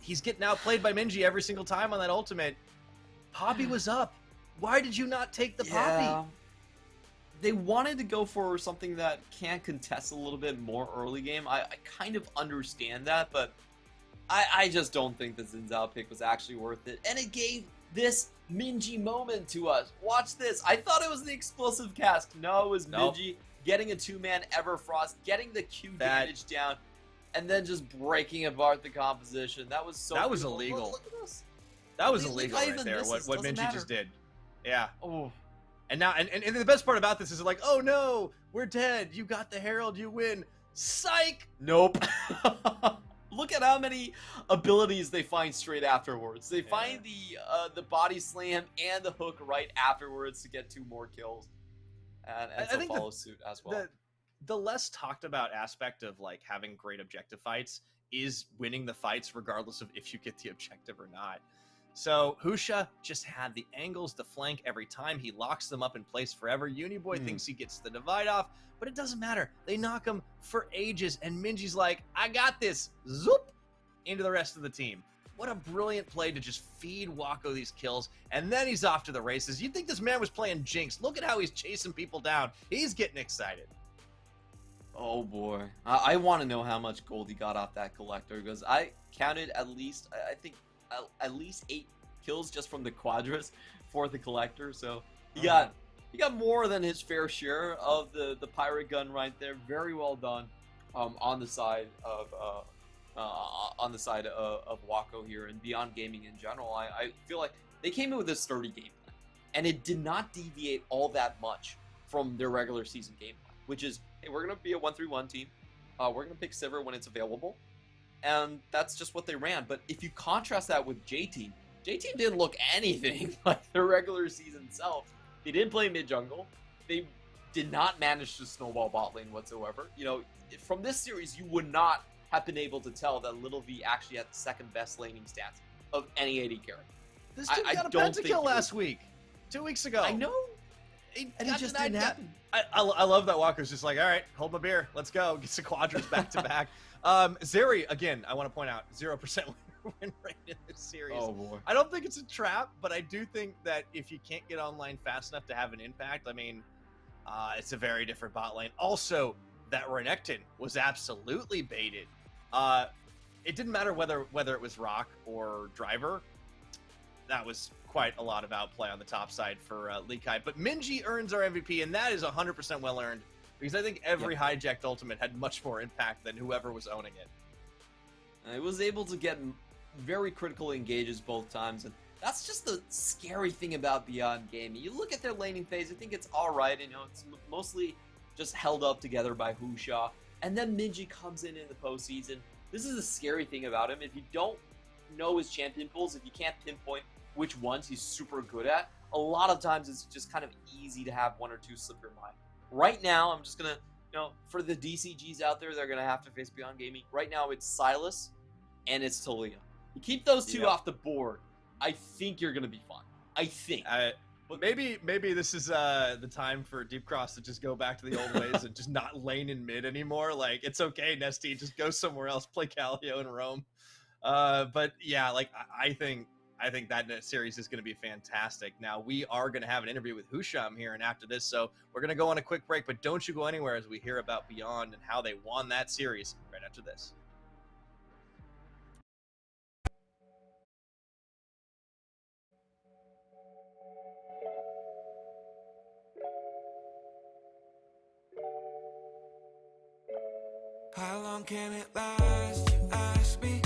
He's getting outplayed by Minji every single time on that ultimate. Poppy was up. Why did you not take the Poppy? They wanted to go for something that can contest a little bit more early game. I kind of understand that, but I just don't think the Xin Zhao pick was actually worth it. And it gave this Minji moment to us. Watch this. I thought it was the explosive cast. No, it was Minji getting a 2-man Everfrost, getting the Q damage down, and then just breaking apart the composition. That was so was illegal. Look at this. That was illegal right there, what Minji just did. Yeah. Oh. And now, and the best part about this is like, oh no, we're dead. You got the Herald, you win. Psych! Nope. Look at how many abilities they find straight afterwards. They find the body slam and the hook right afterwards to get 2 more kills. And I think follow suit as well. The less talked about aspect of like having great objective fights is winning the fights regardless of if you get the objective or not. So Husha just had the angles, the flank every time. He locks them up in place forever. Uniboy thinks he gets the divide off, but it doesn't matter. They knock him for ages, and Minji's like, I got this. Zoop! Into the rest of the team. What a brilliant play to just feed Wako these kills, and then he's off to the races. You'd think this man was playing Jinx. Look at how he's chasing people down. He's getting excited. Oh boy. I want to know how much gold he got off that collector, because I counted at least, I think, at least 8 kills just from the quadras for the collector. So he got more than his fair share of the pirate gun right there. Very well done on the side of Wako here and Beyond Gaming in general. I feel like they came in with a sturdy game plan, and it did not deviate all that much from their regular season game plan, which is, hey, we're gonna be a 1-3-1 team. We're gonna pick Sivir when it's available. And that's just what they ran. But if you contrast that with J-Team didn't look anything like their regular season self. They didn't play mid-jungle. They did not manage to snowball bot lane whatsoever. You know, from this series, you would not have been able to tell that Little V actually had the second best laning stats of any AD carry. This dude got a pentakill last week. 2 weeks ago. I know. And it just didn't happen. I love that Walker's just like, all right, hold my beer. Let's go. Get some quadras back to back. Zeri, again, I want to point out, 0% win rate in this series. Oh, boy. I don't think it's a trap, but I do think that if you can't get online fast enough to have an impact, I mean, it's a very different bot lane. Also, that Renekton was absolutely baited. It didn't matter whether it was Rock or Driver. That was quite a lot of outplay on the top side for Lee Kai. But Minji earns our MVP, and that is 100% well-earned. Because I think every hijacked ultimate had much more impact than whoever was owning it. It was able to get very critical engages both times, and that's just the scary thing about Beyond Gaming. You look at their laning phase, I think it's alright, you know, it's mostly just held up together by Husha, and then Minji comes in the postseason. This is the scary thing about him. If you don't know his champion pools, if you can't pinpoint which ones he's super good at, a lot of times it's just kind of easy to have one or two slip your mind. Right now, I'm just gonna, for the DCGs out there, they're gonna have to face Beyond Gaming. Right now, it's Silas and it's Talia. You keep those two off the board, I think you're gonna be fine. I think. But maybe this is the time for Deep Cross to just go back to the old ways and just not lane in mid anymore. Like, it's okay, Nesty, just go somewhere else, play Calio in Rome. But yeah, like I think that series is going to be fantastic. Now we are going to have an interview with Husham here and after this, so we're going to go on a quick break. But don't you go anywhere as we hear about Beyond and how they won that series right after this. How long can it last, you ask me?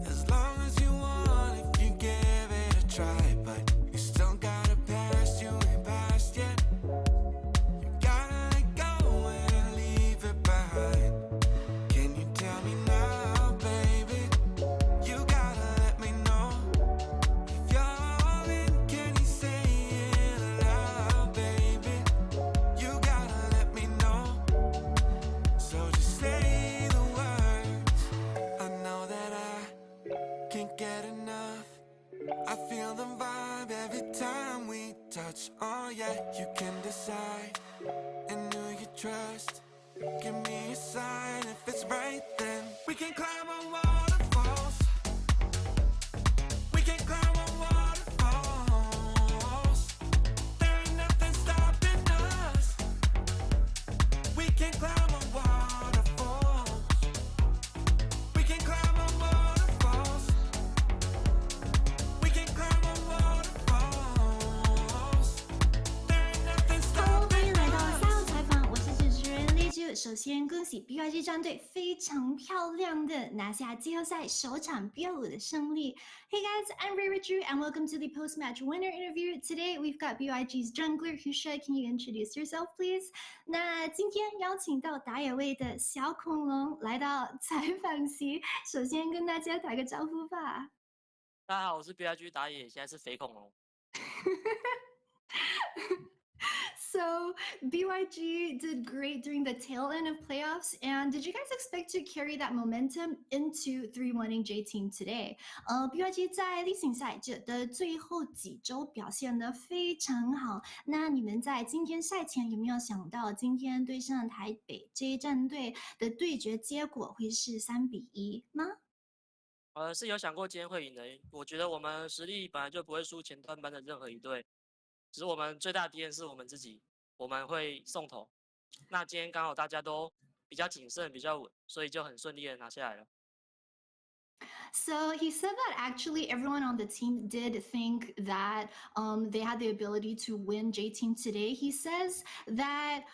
As long as you want, if you give it a try. But you still got a past, you ain't past yet. You gotta let go and leave it behind. Can you tell me now, baby? You gotta let me know. If you're all in, can you say it aloud, baby? You gotta let me know. So just say the words. I know that I can't get enough. I feel the vibe every time we touch. Oh yeah, you can decide and who you trust. Give me a sign if it's right, then we can climb on waterfalls. We can climb on waterfalls. There ain't nothing stopping us. We can climb on waterfalls. We can climb on waterfalls. We can climb on waterfalls. There ain't nothing Hello，欢迎 stopping 来到 us. 赛后采访，我是主持人丽珠。首先恭喜 BYG 战队非常漂亮的拿下季后赛首场BO5的胜利。Hey guys, I'm Ray Drew and welcome to the post-match winner interview. Today we've got BYG's jungler Husha. Can you introduce yourself, please? 那今天邀请到打野位的小恐龙来到采访席，首先跟大家打个招呼吧。大家好，我是 BYG 打野，现在是肥恐龙。So BYG did great during the tail end of playoffs, and did you guys expect to carry that momentum into 3-1ing J Team today? BYG 在例行赛的最后几周表现得非常好。那你们在今天赛前有没有想到，今天对上台北 J 战队的对决结果会是3-1吗？是有想过今天会赢的。我觉得我们实力本来就不会输前段班的任何一队，只是我们最大的敌人是我们自己，我们会送头。那今天刚好大家都比较谨慎、比较稳，所以就很顺利的拿下来了。So he said that actually everyone on the team did think that they had the ability to win J Team today. He says that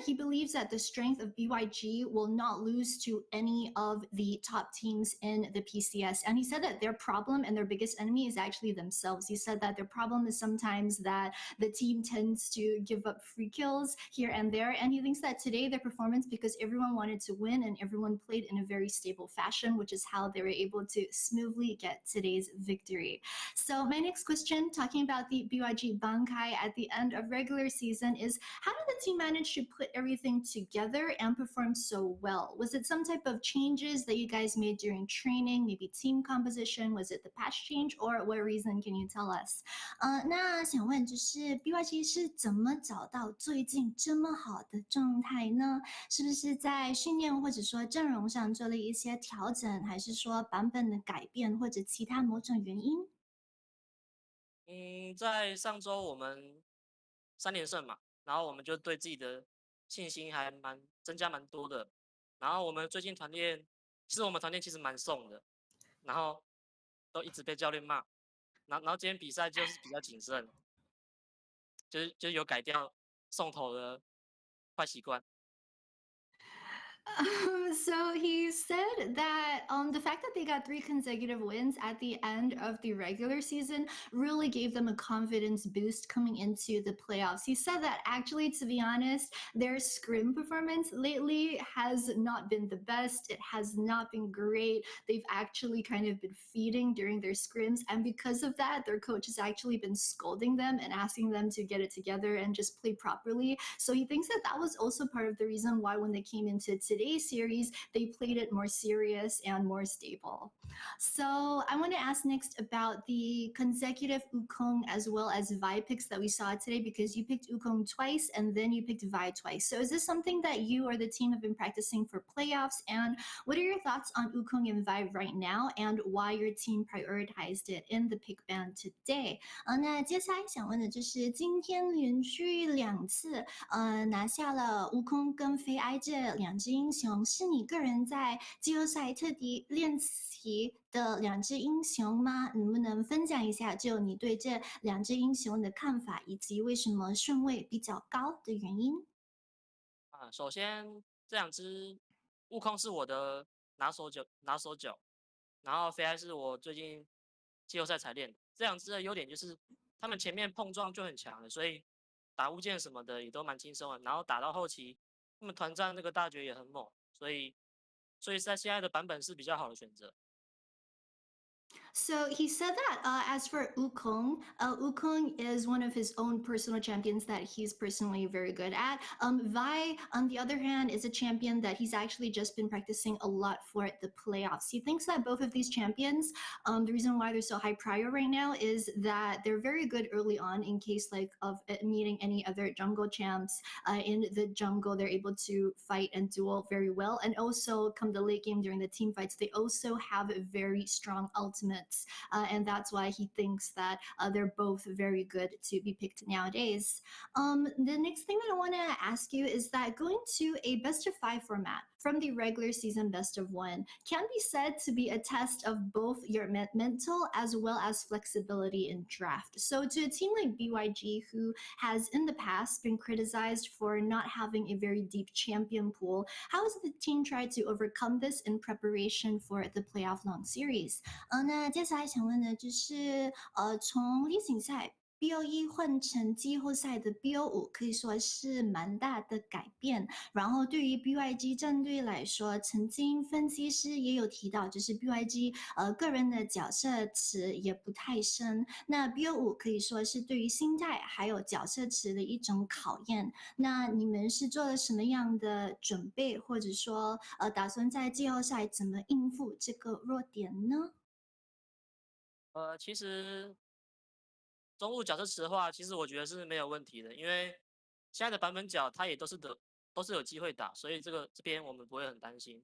he believes that the strength of BYG will not lose to any of the top teams in the PCS. And he said that their problem and their biggest enemy is actually themselves. He said that their problem is sometimes that the team tends to give up free kills here and there. And he thinks that today their performance, because everyone wanted to win and everyone played in a very stable fashion, which is how they were able to smoothly get today's victory. So my next question, talking about the BYG Bankai at the end of regular season, is how did the team manage to put everything together and perform so well? Was it some type of changes that you guys made during training, maybe team composition? Was it the patch change, or what reason can you tell us? 那想问就是 BYG 是怎么找到最近这么好的状态呢？是不是在训练或者说阵容上做了一些调整，还是说版本的改变，或者其他某种原因？在上周我们3连胜嘛，然后我们就对自己的信心还增加蛮多的。然后我们最近团练，其实我们团练其实蛮送的，然后都一直被教练骂。然后今天比赛就是比较谨慎，就是有改掉送头的坏习惯。So he said that the fact that they got 3 consecutive wins at the end of the regular season really gave them a confidence boost coming into the playoffs. He said that actually, to be honest, their scrim performance lately has not been the best. It has not been great. They've actually kind of been feeding during their scrims, and because of that, their coach has actually been scolding them and asking them to get it together and just play properly. So he thinks that that was also part of the reason why when they came into today's series, they played it more serious and more stable. So I want to ask next about the consecutive Ukong as well as Vi picks that we saw today, because you picked Ukong twice and then you picked Vi twice. So is this something that you or the team have been practicing for playoffs? And what are your thoughts on Ukong and Vi right now, and why your team prioritized it in the pick band today? 那接下来想问的就是今天连续2次拿下了悟空跟飞埃这2只英雄，是你个人在季后赛特地练习的2只英雄吗？能不能分享一下就你对这2只英雄的看法，以及为什么顺位比较高的原因？首先这两只悟空是我的拿手脚，然后飞埃是我最近季后赛才练的。这两只的优点就是他们前面碰撞就很强了，所以打物件什么的也都蛮轻松的。然后打到后期，他们团战那个大绝也很猛，所以在现在的版本是比较好的选择。So he said that as for Wukong is one of his own personal champions that he's personally very good at. Vi, on the other hand, is a champion that he's actually just been practicing a lot for the playoffs. He thinks that both of these champions, the reason why they're so high prior right now is that they're very good early on in case like of meeting any other jungle champs in the jungle. They're able to fight and duel very well, and also come the late game during the team fights, they also have very strong ultimates, and that's why he thinks that they're both very good to be picked nowadays. The next thing that I want to ask you is that going to a best of 5 format from the regular season best of 1 can be said to be a test of both your mental as well as flexibility in draft. So to a team like BYG, who has in the past been criticized for not having a very deep champion pool, how has the team tried to overcome this in preparation for the playoff long series? 那接下来想问的就是，从例行赛 BO1换成季后赛的 BO5，可以说是蛮大的改变。然后对于 BYG 战队来说，曾经分析师也有提到，就是 BYG 个人的角色池也不太深。那 BO5可以说是对于心态还有角色池的一种考验。那你们是做了什么样的准备，或者说打算在季后赛怎么应付这个弱点呢？其实中路角色池的话，其实我觉得是没有问题的，因为现在的版本角它也都是有机会打，所以这边我们不会很担心。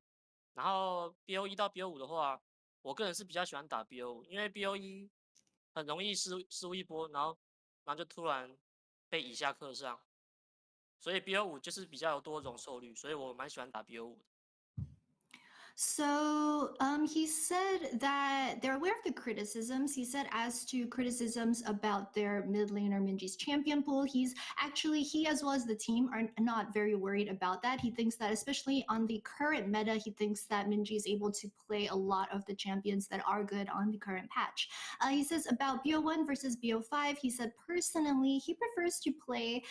然后 BO1到 BO5的话，我个人是比较喜欢打 BO5，因为 BO1很容易失误一波，然后就突然被以下克上，所以 BO5就是比较有多容受率，所以我蛮喜欢打 BO5的。So he said that they're aware of the criticisms. He said as to criticisms about their mid laner Minji's champion pool, he as well as the team are not very worried about that. He thinks that especially on the current meta, he thinks that Minji is able to play a lot of the champions that are good on the current patch. He says about BO1 versus BO5, he said personally he prefers to play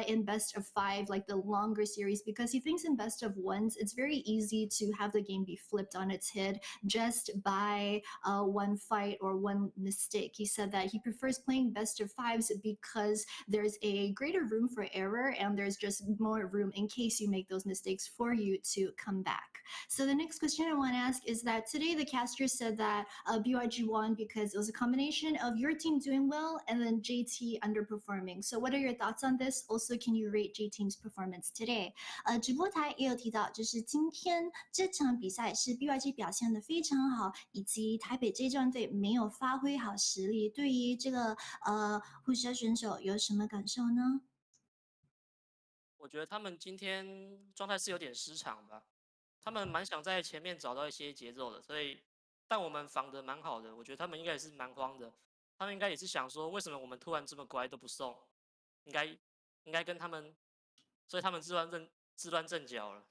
in best of 5, like the longer series, because he thinks in best of 1s, it's very easy to have the game be flipped on its head just by one fight or one mistake. He said that he prefers playing best of 5s because there's a greater room for error and there's just more room in case you make those mistakes for you to come back. So the next question I want to ask is that today the caster said that BYG won because it was a combination of your team doing well and then JT underperforming. So what are your thoughts on this? Also, can you rate J Team's performance today? 直播台也有提到，就是今天这场比赛是 BYG 表现的非常好，以及台北这战队没有发挥好实力。对于这个护蛇选手有什么感受呢？我觉得他们今天状态是有点失常吧，他们蛮想在前面找到一些节奏的，但我们防得蛮好的，我觉得他们应该也是蛮慌的，他们应该也是想说，为什么我们突然这么乖都不送，应该跟他们，所以他们自乱阵脚了。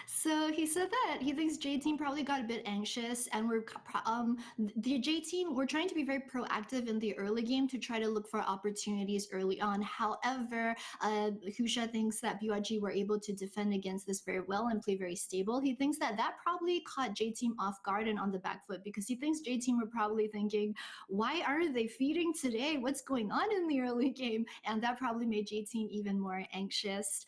So he said that he thinks J Team probably got a bit anxious, and the J Team we're trying to be very proactive in the early game to try to look for opportunities early on. However, Husha thinks that BYG were able to defend against this very well and play very stable. He thinks that that probably caught J Team off guard and on the back foot because he thinks J Team were probably thinking, why are they feeding today? What's going on in the early game? And that probably made J Team even more anxious.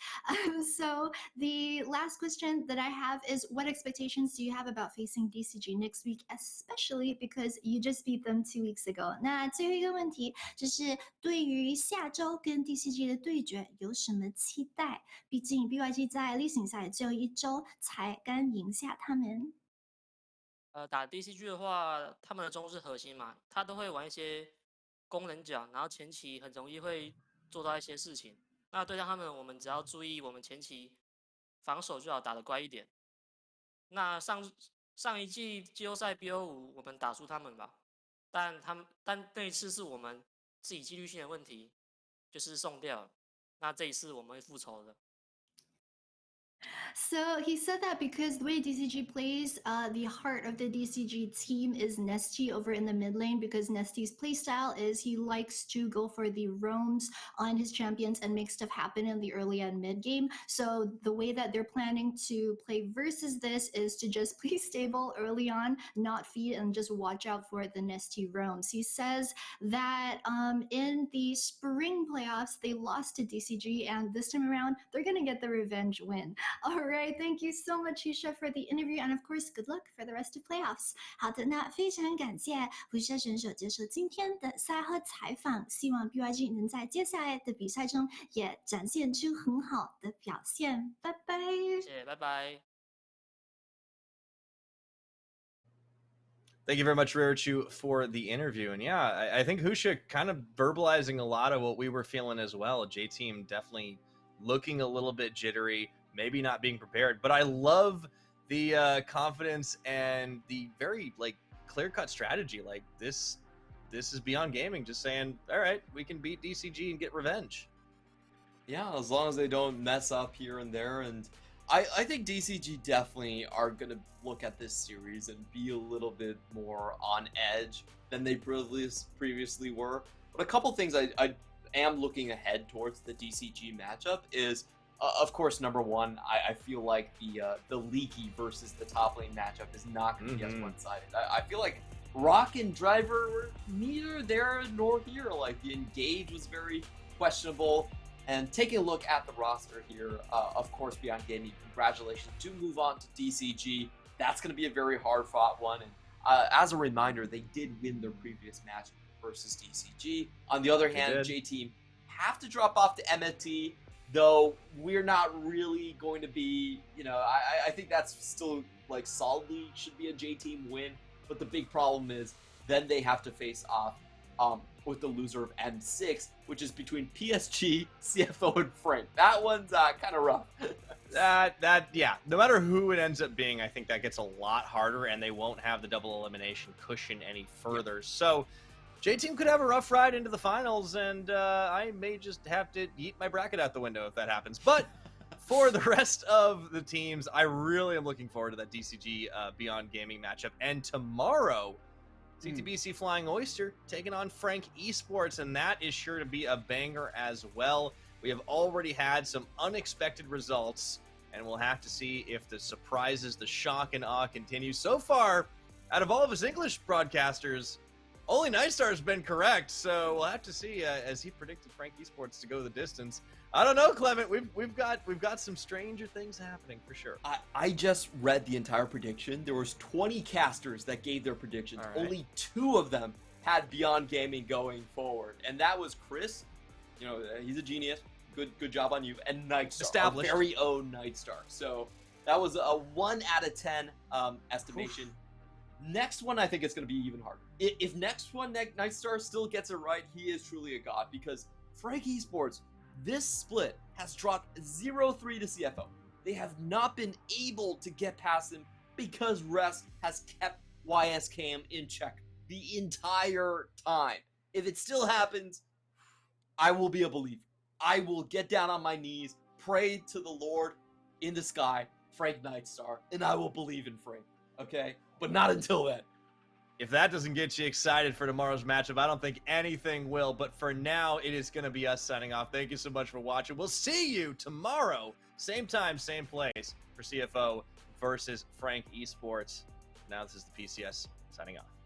So the last question that I have is what expectations do you have about facing DCG next week, especially because you just beat them 2 weeks ago? 那最后一个问题就是对于下周跟 DCG 的对决有什么期待？毕竟 BYG 在例行赛只有1周才刚赢下他们。打 DCG 的话，他们的中是核心嘛，他都会玩一些功能角，然后前期很容易会做到一些事情。那对他们，我们只要注意我们前期防守就好，打得乖一点。那上一季季后赛 BO5 我们打输他们吧，但那一次是我们自己纪律性的问题，就是送掉了。那这一次我们会复仇的。So he said that because the way DCG plays, the heart of the DCG team is Nesty over in the mid lane because Nesty's playstyle is he likes to go for the roams on his champions and make stuff happen in the early and mid game. So the way that they're planning to play versus this is to just play stable early on, not feed, and just watch out for the Nesty roams. He says that in the spring playoffs, they lost to DCG, and this time around, they're going to get the revenge win. All right, thank you so much, Husha, for the interview, and of course, good luck for the rest of playoffs. 好的，那非常感谢Husha选手接受今天的赛后采访，希望 BYG 能在接下来的比赛中也展现出很好的表现。拜拜。谢谢，拜拜。Thank you very much, Rarichu, for the interview. And yeah, I think Husha kind of verbalizing a lot of what we were feeling as well. J-Team definitely looking a little bit jittery, maybe not being prepared. But I love the confidence and the very clear-cut strategy. Like this is Beyond Gaming just saying, all right, we can beat DCG and get revenge. Yeah, as long as they don't mess up here and there. And I think DCG definitely are going to look at this series and be a little bit more on edge than they previously were. But a couple things I am looking ahead towards the DCG matchup is, of course, number one, I feel like the Leaky versus the top lane matchup is not going to be as one-sided. I feel like Rock and Driver were neither there nor here. Like, the engage was very questionable. And taking a look at the roster here, of course, Beyond Gaming, congratulations to move on to DCG. That's going to be a very hard-fought one. And as a reminder, they did win their previous match versus DCG. On the other hand, J-Team have to drop off to MFT, though we're not really going to be, I think that's still, solidly should be a J-Team win. But the big problem is then they have to face off with the loser of M6, which is between PSG, CFO, and Frank. That one's kind of rough. Yeah. No matter who it ends up being, I think that gets a lot harder, and they won't have the double elimination cushion any further. Yep. So, J-Team could have a rough ride into the finals, and I may just have to yeet my bracket out the window if that happens. But for the rest of the teams, I really am looking forward to that DCG Beyond Gaming matchup. And tomorrow, CTBC Flying Oyster taking on Frank Esports, and that is sure to be a banger as well. We have already had some unexpected results, and we'll have to see if the surprises, the shock and awe continue. So far, out of all of us English broadcasters, only Nightstar's been correct, so we'll have to see as he predicted Frank Esports to go the distance. I don't know, Clement. We've got some stranger things happening for sure. I just read the entire prediction. There was 20 casters that gave their predictions. Right. Only 2 of them had Beyond Gaming going forward, and that was Chris. He's a genius. Good job on you. And Nightstar, our very own Nightstar. So that was a 1 out of 10 estimation. Oof. Next one, I think it's going to be even harder. If next one, Nightstar still gets it right, he is truly a god, because Frank Esports, this split, has dropped 0-3 to CFO. They have not been able to get past him because Rest has kept YSKM in check the entire time. If it still happens, I will be a believer. I will get down on my knees, pray to the Lord in the sky Frank Nightstar, and I will believe in Frank. Okay, but not until then. If that doesn't get you excited for tomorrow's matchup, I don't think anything will. But for now, it is going to be us signing off. Thank you so much for watching. We'll see you tomorrow, same time, same place, for CFO versus Frank Esports. Now this is the PCS signing off.